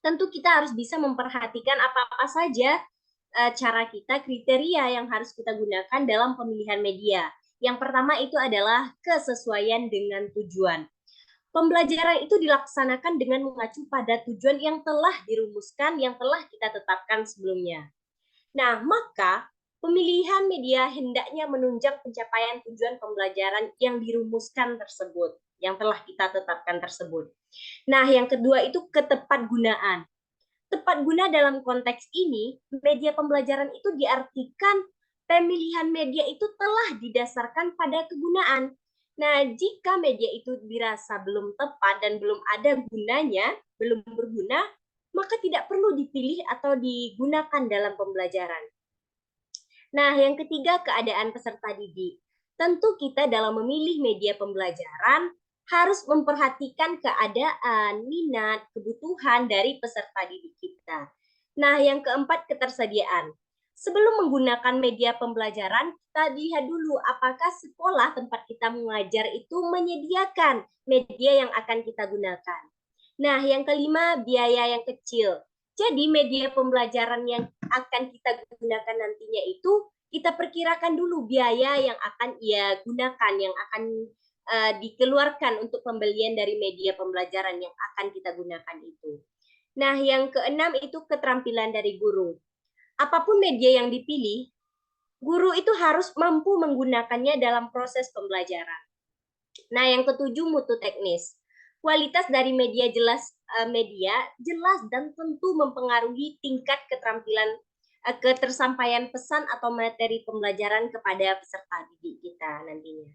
tentu kita harus bisa memperhatikan apa-apa saja cara kita, kriteria yang harus kita gunakan dalam pemilihan media. Yang pertama itu adalah kesesuaian dengan tujuan. Pembelajaran itu dilaksanakan dengan mengacu pada tujuan yang telah dirumuskan, yang telah kita tetapkan sebelumnya. Nah, maka pemilihan media hendaknya menunjang pencapaian tujuan pembelajaran yang dirumuskan tersebut, yang telah kita tetapkan tersebut. Nah, yang kedua itu ketepatgunaan. Tepat guna dalam konteks ini, media pembelajaran itu diartikan pemilihan media itu telah didasarkan pada kegunaan. Nah, jika media itu dirasa belum tepat dan belum ada gunanya, belum berguna, maka tidak perlu dipilih atau digunakan dalam pembelajaran. Nah, yang ketiga, keadaan peserta didik. Tentu kita dalam memilih media pembelajaran harus memperhatikan keadaan, minat, kebutuhan dari peserta didik kita. Nah, yang keempat, ketersediaan. Sebelum menggunakan media pembelajaran, kita lihat dulu apakah sekolah tempat kita mengajar itu menyediakan media yang akan kita gunakan. Nah, yang kelima, biaya yang kecil. Jadi, media pembelajaran yang akan kita gunakan nantinya itu, kita perkirakan dulu biaya yang akan ia gunakan, yang akan dikeluarkan untuk pembelian dari media pembelajaran yang akan kita gunakan itu. Nah, yang keenam itu keterampilan dari guru. Apapun media yang dipilih, guru itu harus mampu menggunakannya dalam proses pembelajaran. Nah, yang ketujuh mutu teknis. Kualitas dari media jelas dan tentu mempengaruhi tingkat keterampilan ketersampaian pesan atau materi pembelajaran kepada peserta didik kita nantinya.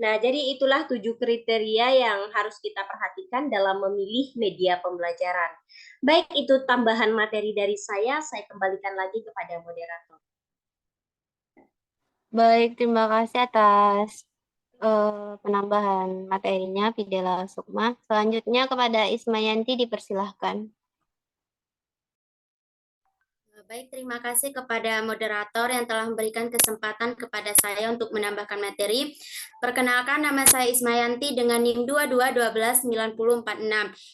Nah, jadi itulah 7 kriteria yang harus kita perhatikan dalam memilih media pembelajaran. Baik, itu tambahan materi dari saya kembalikan lagi kepada moderator. Baik, terima kasih atas penambahan materinya, Fidela Sukma. Selanjutnya kepada Ismayanti dipersilahkan. Baik, terima kasih kepada moderator yang telah memberikan kesempatan kepada saya untuk menambahkan materi. Perkenalkan, nama saya Ismayanti dengan NIM 22129046.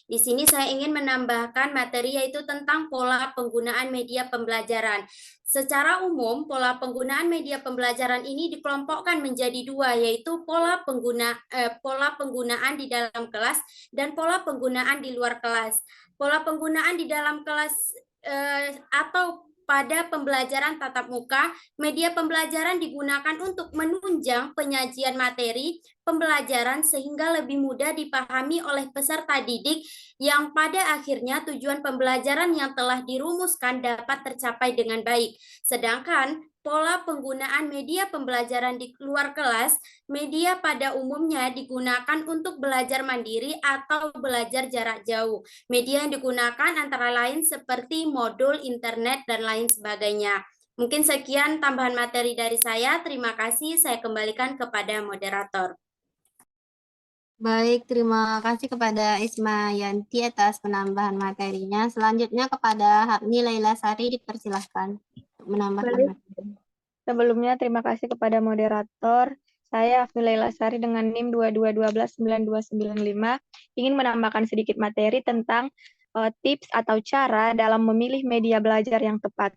Di sini saya ingin menambahkan materi yaitu tentang pola penggunaan media pembelajaran. Secara umum, pola penggunaan media pembelajaran ini dikelompokkan menjadi dua, yaitu pola penggunaan di dalam kelas dan pola penggunaan di luar kelas. Pola penggunaan di dalam kelas atau pada pembelajaran tatap muka, media pembelajaran digunakan untuk menunjang penyajian materi pembelajaran sehingga lebih mudah dipahami oleh peserta didik yang pada akhirnya tujuan pembelajaran yang telah dirumuskan dapat tercapai dengan baik. Sedangkan pola penggunaan media pembelajaran di luar kelas, media pada umumnya digunakan untuk belajar mandiri atau belajar jarak jauh. Media yang digunakan antara lain seperti modul, internet, dan lain sebagainya. Mungkin sekian tambahan materi dari saya. Terima kasih. Saya kembalikan kepada moderator. Baik, terima kasih kepada Ismayanti atas penambahan materinya. Selanjutnya kepada Hapni Laila Sari dipersilahkan untuk menambahkan materi. Sebelumnya terima kasih kepada moderator. Saya Hapni Laila Sari dengan NIM 22129295 ingin menambahkan sedikit materi tentang tips atau cara dalam memilih media belajar yang tepat.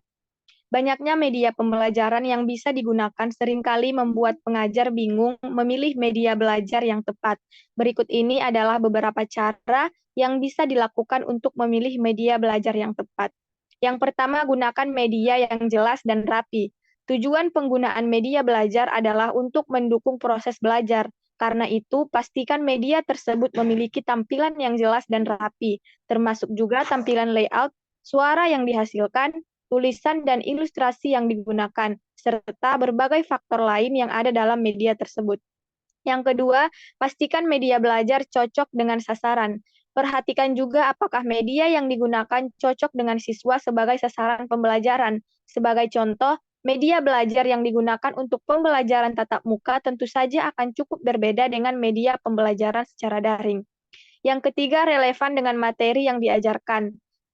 Banyaknya media pembelajaran yang bisa digunakan seringkali membuat pengajar bingung memilih media belajar yang tepat. Berikut ini adalah beberapa cara yang bisa dilakukan untuk memilih media belajar yang tepat. Yang pertama, gunakan media yang jelas dan rapi. Tujuan penggunaan media belajar adalah untuk mendukung proses belajar. Karena itu, pastikan media tersebut memiliki tampilan yang jelas dan rapi, termasuk juga tampilan layout, suara yang dihasilkan, tulisan dan ilustrasi yang digunakan, serta berbagai faktor lain yang ada dalam media tersebut. Yang kedua, pastikan media belajar cocok dengan sasaran. Perhatikan juga apakah media yang digunakan cocok dengan siswa sebagai sasaran pembelajaran. Sebagai contoh, media belajar yang digunakan untuk pembelajaran tatap muka tentu saja akan cukup berbeda dengan media pembelajaran secara daring. Yang ketiga, relevan dengan materi yang diajarkan.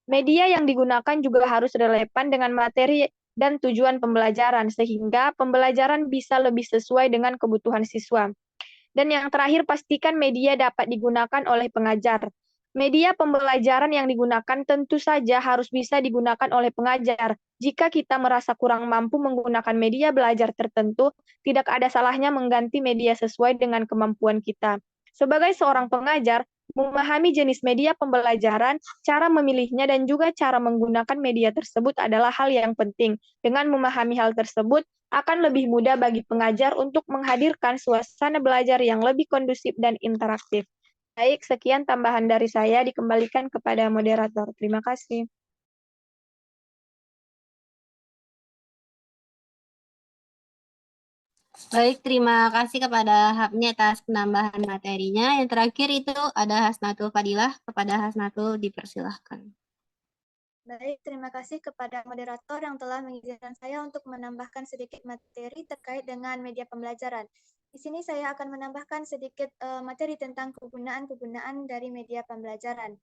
Media yang digunakan juga harus relevan dengan materi dan tujuan pembelajaran, sehingga pembelajaran bisa lebih sesuai dengan kebutuhan siswa. Dan yang terakhir, pastikan media dapat digunakan oleh pengajar. Media pembelajaran yang digunakan tentu saja harus bisa digunakan oleh pengajar. Jika kita merasa kurang mampu menggunakan media belajar tertentu, tidak ada salahnya mengganti media sesuai dengan kemampuan kita. Sebagai seorang pengajar, memahami jenis media pembelajaran, cara memilihnya, dan juga cara menggunakan media tersebut adalah hal yang penting. Dengan memahami hal tersebut, akan lebih mudah bagi pengajar untuk menghadirkan suasana belajar yang lebih kondusif dan interaktif. Baik, sekian tambahan dari saya, dikembalikan kepada moderator. Terima kasih. Baik, terima kasih kepada Hapni atas penambahan materinya. Yang terakhir itu ada Hasnatul Fadilah. Kepada Hasnatul dipersilahkan. Baik, terima kasih kepada moderator yang telah mengizinkan saya untuk menambahkan sedikit materi terkait dengan media pembelajaran. Di sini saya akan menambahkan sedikit materi tentang kegunaan-kegunaan dari media pembelajaran.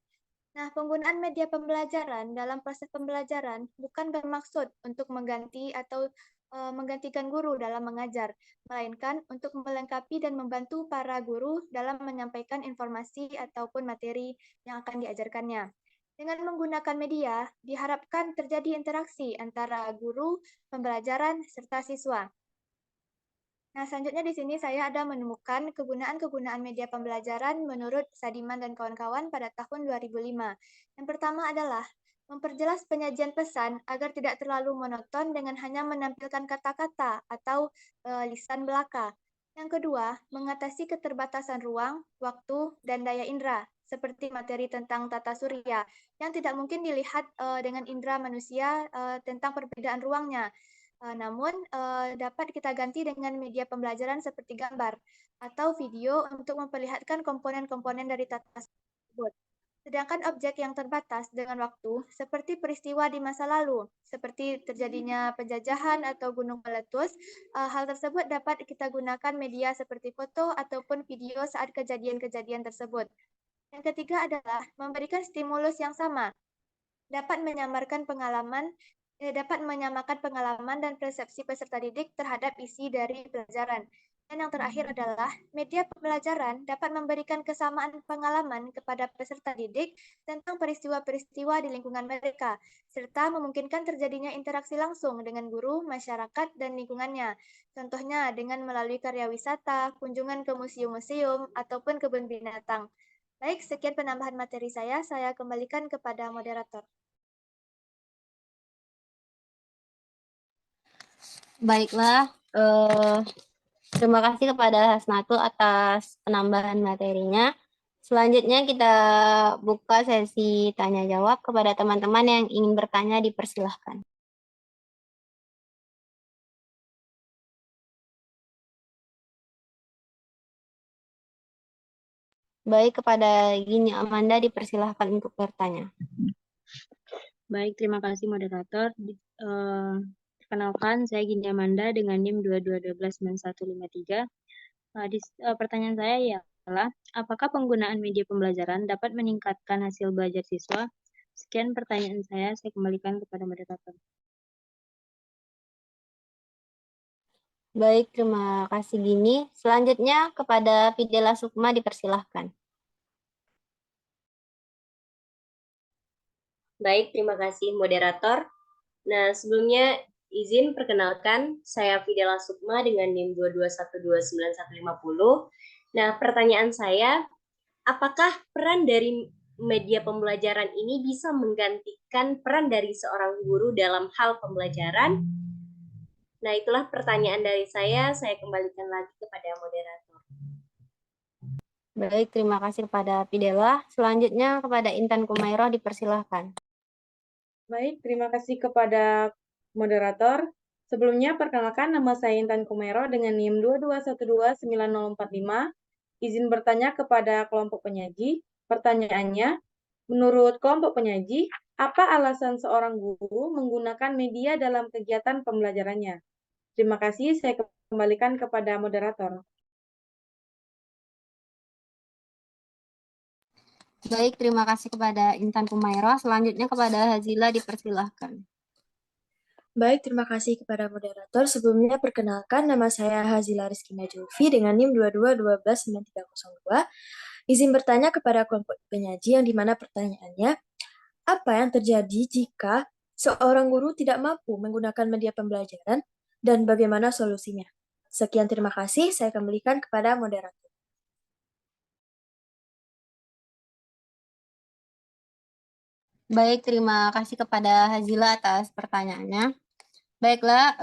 Nah, penggunaan media pembelajaran dalam proses pembelajaran bukan bermaksud untuk mengganti atau menggantikan guru dalam mengajar, melainkan untuk melengkapi dan membantu para guru dalam menyampaikan informasi ataupun materi yang akan diajarkannya. Dengan menggunakan media, diharapkan terjadi interaksi antara guru, pembelajaran, serta siswa. Nah, selanjutnya di sini saya ada menemukan kegunaan-kegunaan media pembelajaran menurut Sadiman dan kawan-kawan pada tahun 2005. Yang pertama adalah memperjelas penyajian pesan agar tidak terlalu monoton dengan hanya menampilkan kata-kata atau lisan belaka. Yang kedua, mengatasi keterbatasan ruang, waktu, dan daya indera, seperti materi tentang tata surya, yang tidak mungkin dilihat dengan indera manusia tentang perbedaan ruangnya. Namun dapat kita ganti dengan media pembelajaran seperti gambar atau video untuk memperlihatkan komponen-komponen dari tata tersebut. Sedangkan objek yang terbatas dengan waktu, seperti peristiwa di masa lalu, seperti terjadinya penjajahan atau gunung meletus, hal tersebut dapat kita gunakan media seperti foto ataupun video saat kejadian-kejadian tersebut. Yang ketiga adalah memberikan stimulus yang sama, dapat menyamakan pengalaman dan persepsi peserta didik terhadap isi dari pelajaran. Dan yang terakhir adalah media pembelajaran dapat memberikan kesamaan pengalaman kepada peserta didik tentang peristiwa-peristiwa di lingkungan mereka, serta memungkinkan terjadinya interaksi langsung dengan guru, masyarakat, dan lingkungannya. Contohnya dengan melalui karya wisata, kunjungan ke museum-museum, ataupun kebun binatang. Baik, sekian penambahan materi saya kembalikan kepada moderator. Baiklah, terima kasih kepada Hasnatul atas penambahan materinya. Selanjutnya kita buka sesi tanya jawab kepada teman-teman yang ingin bertanya, dipersilahkan. Baik, kepada Gini Amanda dipersilahkan untuk bertanya. Baik, terima kasih moderator. Perkenalkan, saya Gini Amanda dengan NIM 22129153. Pertanyaan saya ialah, apakah penggunaan media pembelajaran dapat meningkatkan hasil belajar siswa? Sekian pertanyaan saya kembalikan kepada moderator. Baik, terima kasih Gini. Selanjutnya kepada Fidela Sukma dipersilahkan. Baik, terima kasih moderator. Nah, sebelumnya izin perkenalkan, saya Fidela Sukma dengan NIM 22129150. Nah, pertanyaan saya, apakah peran dari media pembelajaran ini bisa menggantikan peran dari seorang guru dalam hal pembelajaran? Nah, itulah pertanyaan dari saya kembalikan lagi kepada moderator. Baik, terima kasih kepada Fidela. Selanjutnya kepada Intan Kumairo dipersilahkan. Baik, terima kasih kepada moderator. Sebelumnya, perkenalkan nama saya Intan Kumairo dengan NIM 22129045. Izin bertanya kepada kelompok penyaji. Pertanyaannya, menurut kelompok penyaji, apa alasan seorang guru menggunakan media dalam kegiatan pembelajarannya? Terima kasih, saya kembalikan kepada moderator. Baik, terima kasih kepada Intan Kumairo. Selanjutnya kepada Hazila dipersilahkan. Baik, terima kasih kepada moderator. Sebelumnya perkenalkan, nama saya Hazila Rizky Najulfi dengan NIM 22129302. Izin bertanya kepada kelompok penyaji yang dimana pertanyaannya, apa yang terjadi jika seorang guru tidak mampu menggunakan media pembelajaran dan bagaimana solusinya? Sekian, terima kasih. Saya kembalikan kepada moderator. Baik, terima kasih kepada Hazila atas pertanyaannya. Baiklah,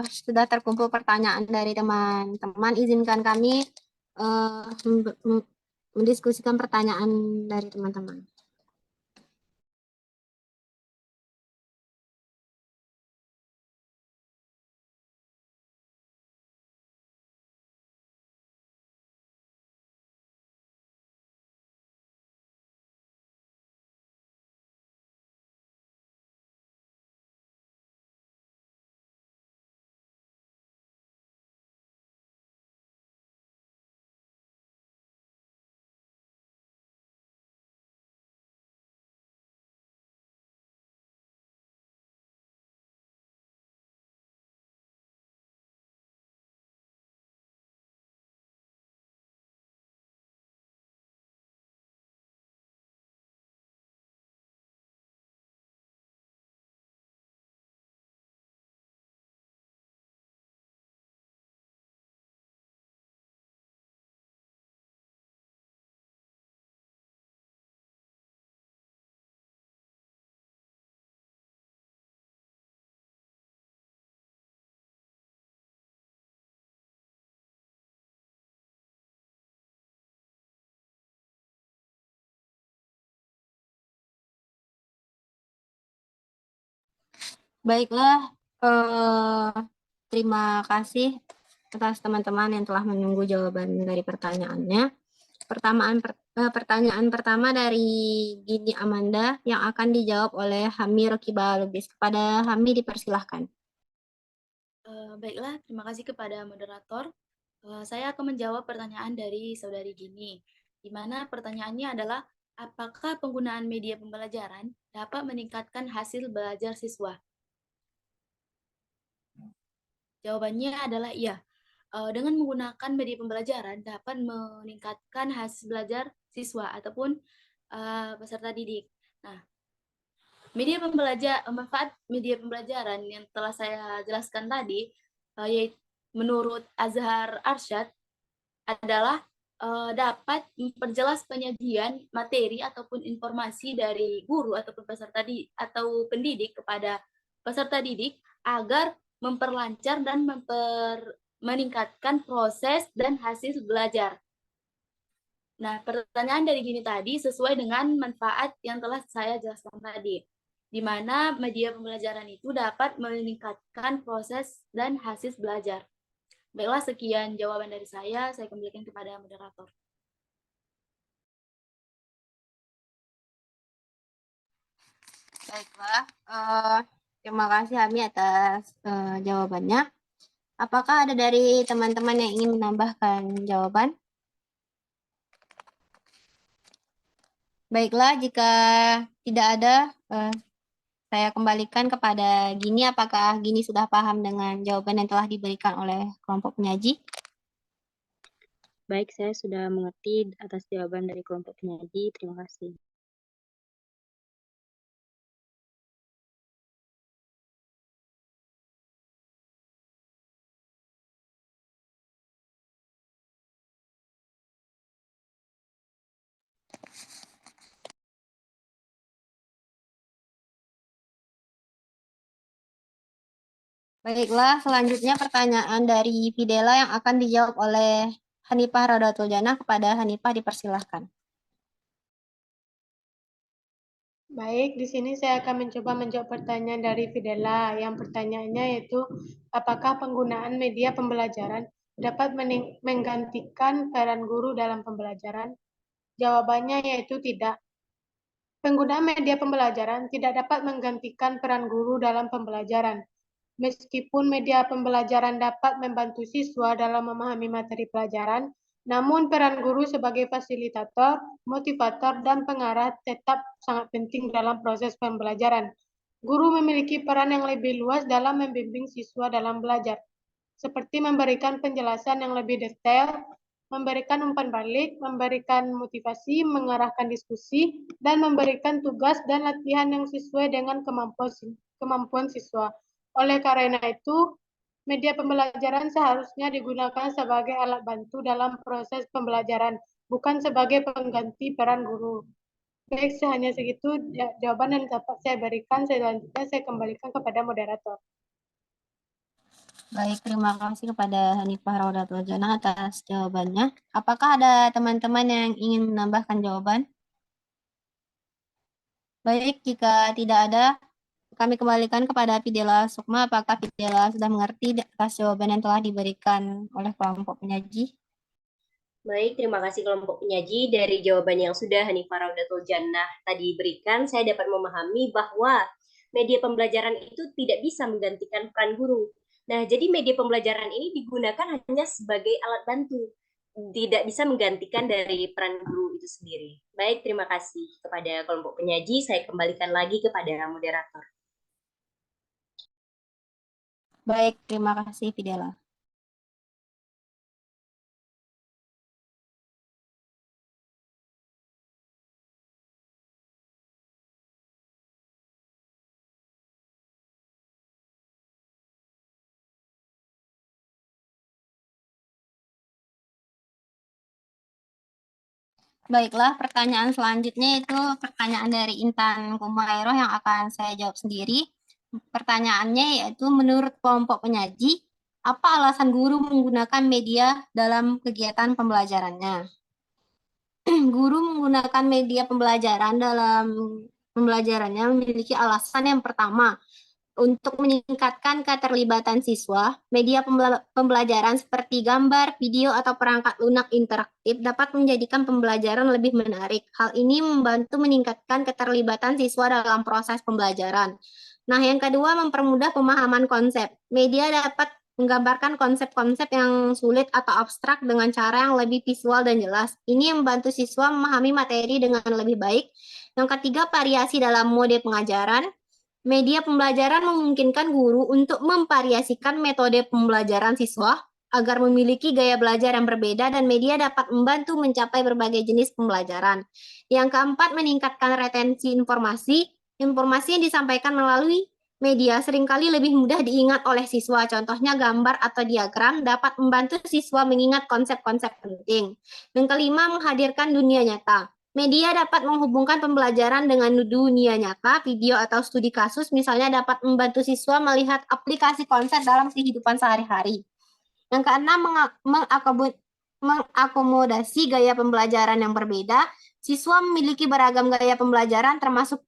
sudah terkumpul pertanyaan dari teman-teman. Izinkan kami mendiskusikan pertanyaan dari teman-teman. Baiklah, terima kasih atas teman-teman yang telah menunggu jawaban dari pertanyaannya. Pertanyaan pertama dari Gini Amanda yang akan dijawab oleh Hami Rokiba Lubis. Kepada Hami dipersilahkan. Baiklah, terima kasih kepada moderator. Saya akan menjawab pertanyaan dari Saudari Gini, di mana pertanyaannya adalah apakah penggunaan media pembelajaran dapat meningkatkan hasil belajar siswa? Jawabannya adalah iya. Dengan menggunakan media pembelajaran dapat meningkatkan hasil belajar siswa ataupun peserta didik. Nah, manfaat media pembelajaran yang telah saya jelaskan tadi, yaitu menurut Azhar Arsyad adalah dapat memperjelas penyajian materi ataupun informasi dari guru ataupun atau pendidik kepada peserta didik agar memperlancar dan meningkatkan proses dan hasil belajar. Nah, pertanyaan dari Gini tadi sesuai dengan manfaat yang telah saya jelaskan tadi, di mana media pembelajaran itu dapat meningkatkan proses dan hasil belajar. Baiklah, sekian jawaban dari saya kembalikan kepada moderator. Baiklah, terima kasih Hami atas jawabannya. Apakah ada dari teman-teman yang ingin menambahkan jawaban? Baiklah, jika tidak ada, saya kembalikan kepada Gini. Apakah Gini sudah paham dengan jawaban yang telah diberikan oleh kelompok penyaji? Baik, saya sudah mengerti atas jawaban dari kelompok penyaji. Terima kasih. Baiklah, selanjutnya pertanyaan dari Fidela yang akan dijawab oleh Hanifah Raudatul Jannah. Kepada Hanifah dipersilahkan. Baik, di sini saya akan mencoba menjawab pertanyaan dari Fidela. Yang pertanyaannya yaitu, apakah penggunaan media pembelajaran dapat menggantikan peran guru dalam pembelajaran? Jawabannya yaitu tidak. Penggunaan media pembelajaran tidak dapat menggantikan peran guru dalam pembelajaran. Meskipun media pembelajaran dapat membantu siswa dalam memahami materi pelajaran, namun peran guru sebagai fasilitator, motivator, dan pengarah tetap sangat penting dalam proses pembelajaran. Guru memiliki peran yang lebih luas dalam membimbing siswa dalam belajar, seperti memberikan penjelasan yang lebih detail, memberikan umpan balik, memberikan motivasi, mengarahkan diskusi, dan memberikan tugas dan latihan yang sesuai dengan kemampuan siswa. Oleh karena itu, media pembelajaran seharusnya digunakan sebagai alat bantu dalam proses pembelajaran, bukan sebagai pengganti peran guru. Baik, hanya segitu jawaban yang dapat saya berikan. Selanjutnya saya kembalikan kepada moderator. Baik, terima kasih kepada Hanifah Raudatul Jannah atas jawabannya. Apakah ada teman-teman yang ingin menambahkan jawaban? Baik, jika tidak ada, kami kembalikan kepada Fidela Sukma. Apakah Fidela sudah mengerti atas jawaban yang telah diberikan oleh kelompok penyaji? Baik, terima kasih kelompok penyaji. Dari jawaban yang sudah Hanifah Raudatul Jannah tadi berikan, saya dapat memahami bahwa media pembelajaran itu tidak bisa menggantikan peran guru. Nah, jadi media pembelajaran ini digunakan hanya sebagai alat bantu, tidak bisa menggantikan dari peran guru itu sendiri. Baik, terima kasih kepada kelompok penyaji. Saya kembalikan lagi kepada moderator. Baik, terima kasih Fidela. Baiklah, pertanyaan selanjutnya itu pertanyaan dari Intan Kumairah yang akan saya jawab sendiri. Pertanyaannya yaitu, menurut kelompok penyaji, apa alasan guru menggunakan media dalam kegiatan pembelajarannya? Guru menggunakan media pembelajaran dalam pembelajarannya memiliki alasan. Yang pertama, Untuk meningkatkan keterlibatan siswa, media pembelajaran seperti gambar, video, atau perangkat lunak interaktif dapat menjadikan pembelajaran lebih menarik. Hal ini membantu meningkatkan keterlibatan siswa dalam proses pembelajaran. Nah, yang kedua, mempermudah pemahaman konsep. Media dapat menggambarkan konsep-konsep yang sulit atau abstrak dengan cara yang lebih visual dan jelas. Ini membantu siswa memahami materi dengan lebih baik. Yang ketiga, variasi dalam mode pengajaran. Media pembelajaran memungkinkan guru untuk memvariasikan metode pembelajaran siswa agar memiliki gaya belajar yang berbeda dan media dapat membantu mencapai berbagai jenis pembelajaran. Yang keempat, meningkatkan retensi informasi. Informasi yang disampaikan melalui media seringkali lebih mudah diingat oleh siswa. Contohnya gambar atau diagram dapat membantu siswa mengingat konsep-konsep penting. Yang kelima, menghadirkan dunia nyata. Media dapat menghubungkan pembelajaran dengan dunia nyata, video atau studi kasus misalnya dapat membantu siswa melihat aplikasi konsep dalam kehidupan sehari-hari. Yang keenam, mengakomodasi gaya pembelajaran yang berbeda. Siswa memiliki beragam gaya pembelajaran termasuk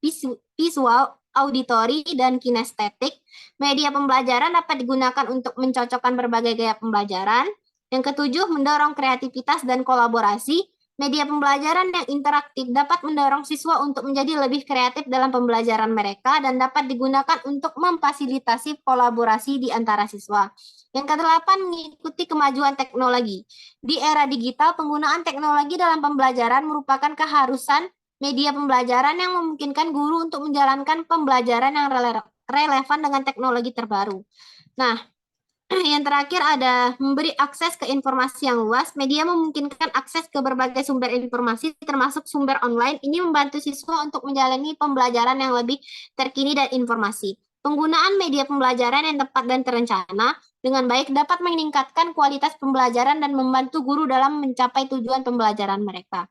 visual, auditori, dan kinestetik. Media pembelajaran dapat digunakan untuk mencocokkan berbagai gaya pembelajaran. Yang ketujuh, mendorong kreativitas dan kolaborasi. Media pembelajaran yang interaktif dapat mendorong siswa untuk menjadi lebih kreatif dalam pembelajaran mereka dan dapat digunakan untuk memfasilitasi kolaborasi di antara siswa. Yang kedelapan, mengikuti kemajuan teknologi. Di era digital, penggunaan teknologi dalam pembelajaran merupakan keharusan media pembelajaran yang memungkinkan guru untuk menjalankan pembelajaran yang relevan dengan teknologi terbaru. Nah, yang terakhir ada memberi akses ke informasi yang luas. Media memungkinkan akses ke berbagai sumber informasi termasuk sumber online. Ini membantu siswa untuk menjalani pembelajaran yang lebih terkini dan informasi. Penggunaan media pembelajaran yang tepat dan terencana dengan baik dapat meningkatkan kualitas pembelajaran dan membantu guru dalam mencapai tujuan pembelajaran mereka.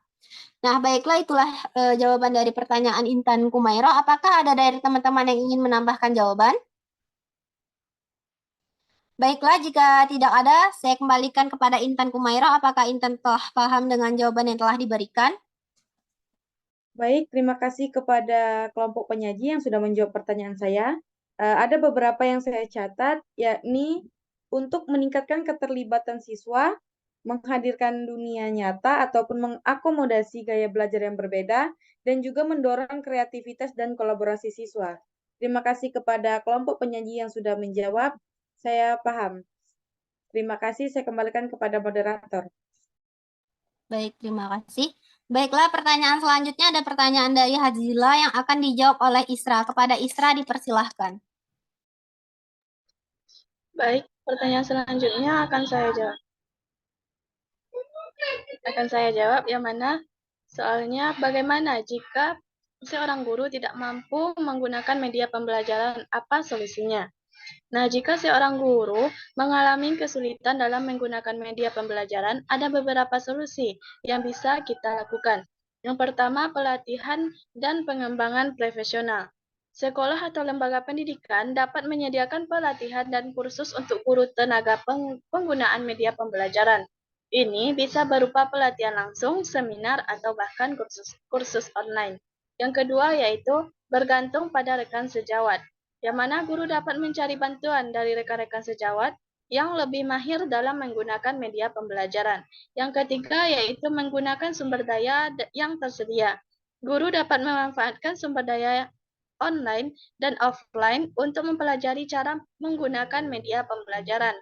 Nah, baiklah itulah jawaban dari pertanyaan Intan Kumairo. Apakah ada dari teman-teman yang ingin menambahkan jawaban? Baiklah, jika tidak ada, saya kembalikan kepada Intan Kumairo. Apakah Intan telah paham dengan jawaban yang telah diberikan? Baik, terima kasih kepada kelompok penyaji yang sudah menjawab pertanyaan saya. Ada beberapa yang saya catat, yakni untuk meningkatkan keterlibatan siswa, menghadirkan dunia nyata ataupun mengakomodasi gaya belajar yang berbeda, dan juga mendorong kreativitas dan kolaborasi siswa. Terima kasih kepada kelompok penyaji yang sudah menjawab. Saya paham. Terima kasih, saya kembalikan kepada moderator. Baik, terima kasih. Baiklah, pertanyaan selanjutnya ada pertanyaan dari Hazila yang akan dijawab oleh Isra. Kepada Isra dipersilahkan. Baik, pertanyaan selanjutnya akan saya jawab. Yang mana soalnya bagaimana jika seorang guru tidak mampu menggunakan media pembelajaran, apa solusinya? Nah, jika seorang guru mengalami kesulitan dalam menggunakan media pembelajaran, ada beberapa solusi yang bisa kita lakukan. Yang pertama, pelatihan dan pengembangan profesional. Sekolah atau lembaga pendidikan dapat menyediakan pelatihan dan kursus untuk guru tenaga penggunaan media pembelajaran. Ini bisa berupa pelatihan langsung, seminar, atau bahkan kursus online. Yang kedua yaitu bergantung pada rekan sejawat, yang mana guru dapat mencari bantuan dari rekan-rekan sejawat yang lebih mahir dalam menggunakan media pembelajaran. Yang ketiga yaitu menggunakan sumber daya yang tersedia. Guru dapat memanfaatkan sumber daya online dan offline untuk mempelajari cara menggunakan media pembelajaran.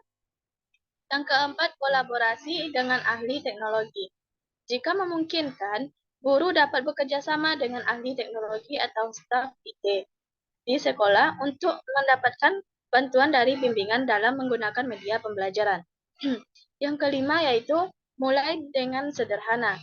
Yang keempat, kolaborasi dengan ahli teknologi. Jika memungkinkan, guru dapat bekerja sama dengan ahli teknologi atau staf IT di sekolah untuk mendapatkan bantuan dari bimbingan dalam menggunakan media pembelajaran. Yang kelima yaitu mulai dengan sederhana.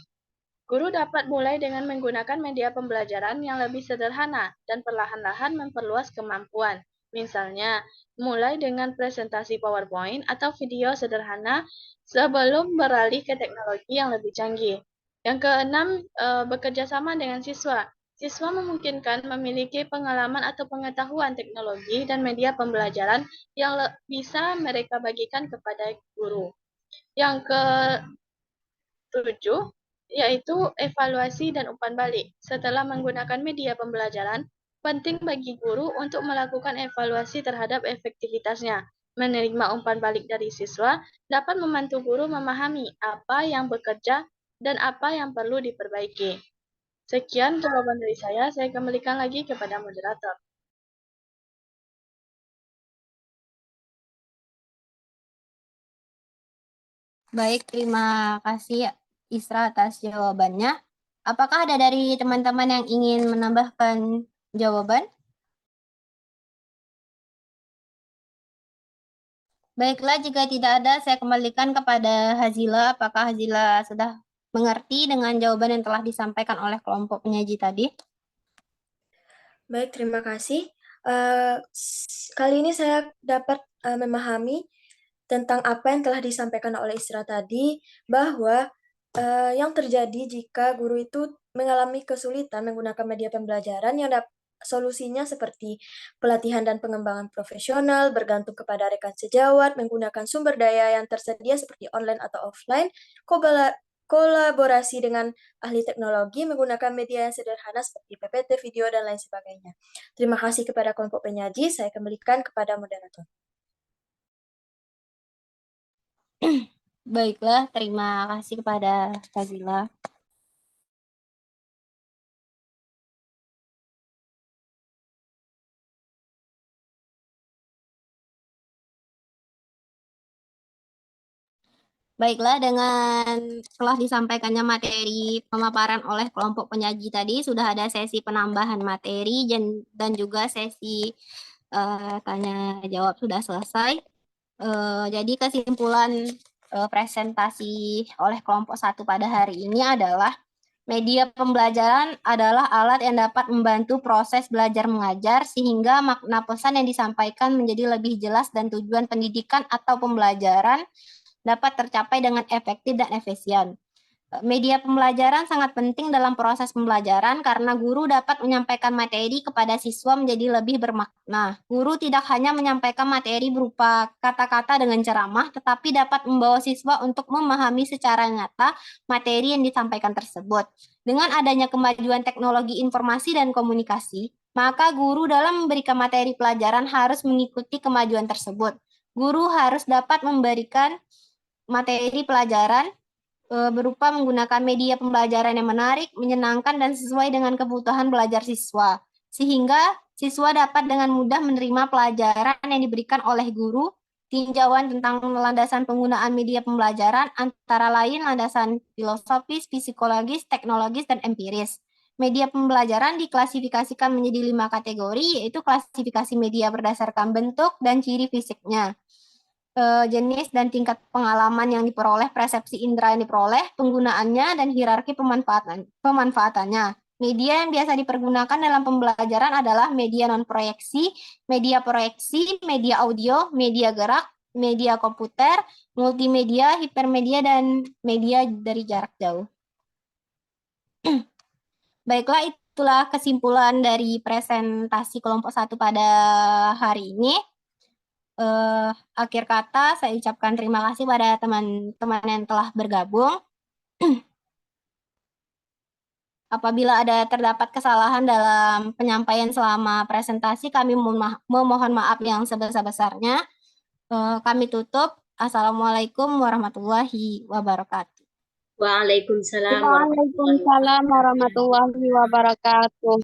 Guru dapat mulai dengan menggunakan media pembelajaran yang lebih sederhana dan perlahan-lahan memperluas kemampuan. Misalnya, mulai dengan presentasi PowerPoint atau video sederhana sebelum beralih ke teknologi yang lebih canggih. Yang keenam, bekerja sama dengan siswa. Siswa memungkinkan memiliki pengalaman atau pengetahuan teknologi dan media pembelajaran yang bisa mereka bagikan kepada guru. Yang ke-7, yaitu evaluasi dan umpan balik. Setelah menggunakan media pembelajaran, Penting bagi guru untuk melakukan evaluasi terhadap efektivitasnya. Menerima umpan balik dari siswa dapat membantu guru memahami apa yang bekerja dan apa yang perlu diperbaiki. Sekian jawaban dari saya kembalikan lagi kepada moderator. Baik, terima kasih Isra atas jawabannya. Apakah ada dari teman-teman yang ingin menambahkan jawaban? Baiklah, jika tidak ada, saya kembalikan kepada Hazila. Apakah Hazila sudah mengerti dengan jawaban yang telah disampaikan oleh kelompok penyaji tadi? Baik, terima kasih. Kali ini saya dapat memahami tentang apa yang telah disampaikan oleh Isra tadi, bahwa yang terjadi jika guru itu mengalami kesulitan menggunakan media pembelajaran yang solusinya seperti pelatihan dan pengembangan profesional, bergantung kepada rekan sejawat, menggunakan sumber daya yang tersedia seperti online atau offline, kolaborasi dengan ahli teknologi, menggunakan media yang sederhana seperti PPT, video, dan lain sebagainya. Terima kasih kepada kelompok penyaji, saya kembalikan kepada moderator. Baiklah, terima kasih kepada Hazila. Baiklah, dengan telah disampaikannya materi pemaparan oleh kelompok penyaji tadi, sudah ada sesi penambahan materi dan juga sesi tanya jawab sudah selesai. Jadi kesimpulan presentasi oleh kelompok 1 pada hari ini adalah media pembelajaran adalah alat yang dapat membantu proses belajar mengajar sehingga makna pesan yang disampaikan menjadi lebih jelas dan tujuan pendidikan atau pembelajaran dapat tercapai dengan efektif dan efisien. Media pembelajaran sangat penting dalam proses pembelajaran karena guru dapat menyampaikan materi kepada siswa menjadi lebih bermakna. Guru tidak hanya menyampaikan materi berupa kata-kata dengan ceramah, tetapi dapat membawa siswa untuk memahami secara nyata materi yang disampaikan tersebut. Dengan adanya kemajuan teknologi informasi dan komunikasi, maka guru dalam memberikan materi pelajaran harus mengikuti kemajuan tersebut. Guru harus dapat memberikan materi pelajaran berupa menggunakan media pembelajaran yang menarik, menyenangkan, dan sesuai dengan kebutuhan belajar siswa. Sehingga siswa dapat dengan mudah menerima pelajaran yang diberikan oleh guru. Tinjauan tentang landasan penggunaan media pembelajaran antara lain landasan filosofis, psikologis, teknologis, dan empiris. Media pembelajaran diklasifikasikan menjadi 5 kategori, yaitu klasifikasi media berdasarkan bentuk dan ciri fisiknya, jenis dan tingkat pengalaman yang diperoleh, persepsi indera yang diperoleh, penggunaannya, dan hierarki pemanfaatannya. Media yang biasa dipergunakan dalam pembelajaran adalah media non-proyeksi, media proyeksi, media audio, media gerak, media komputer, multimedia, hipermedia, dan media dari jarak jauh. Baiklah, itulah kesimpulan dari presentasi kelompok 1 pada hari ini. Akhir kata, saya ucapkan terima kasih pada teman-teman yang telah bergabung. Apabila ada terdapat kesalahan dalam penyampaian selama presentasi, kami memohon maaf yang sebesar-besarnya. Kami tutup. Assalamualaikum warahmatullahi wabarakatuh. Waalaikumsalam Waalaikumsalam warahmatullahi wabarakatuh.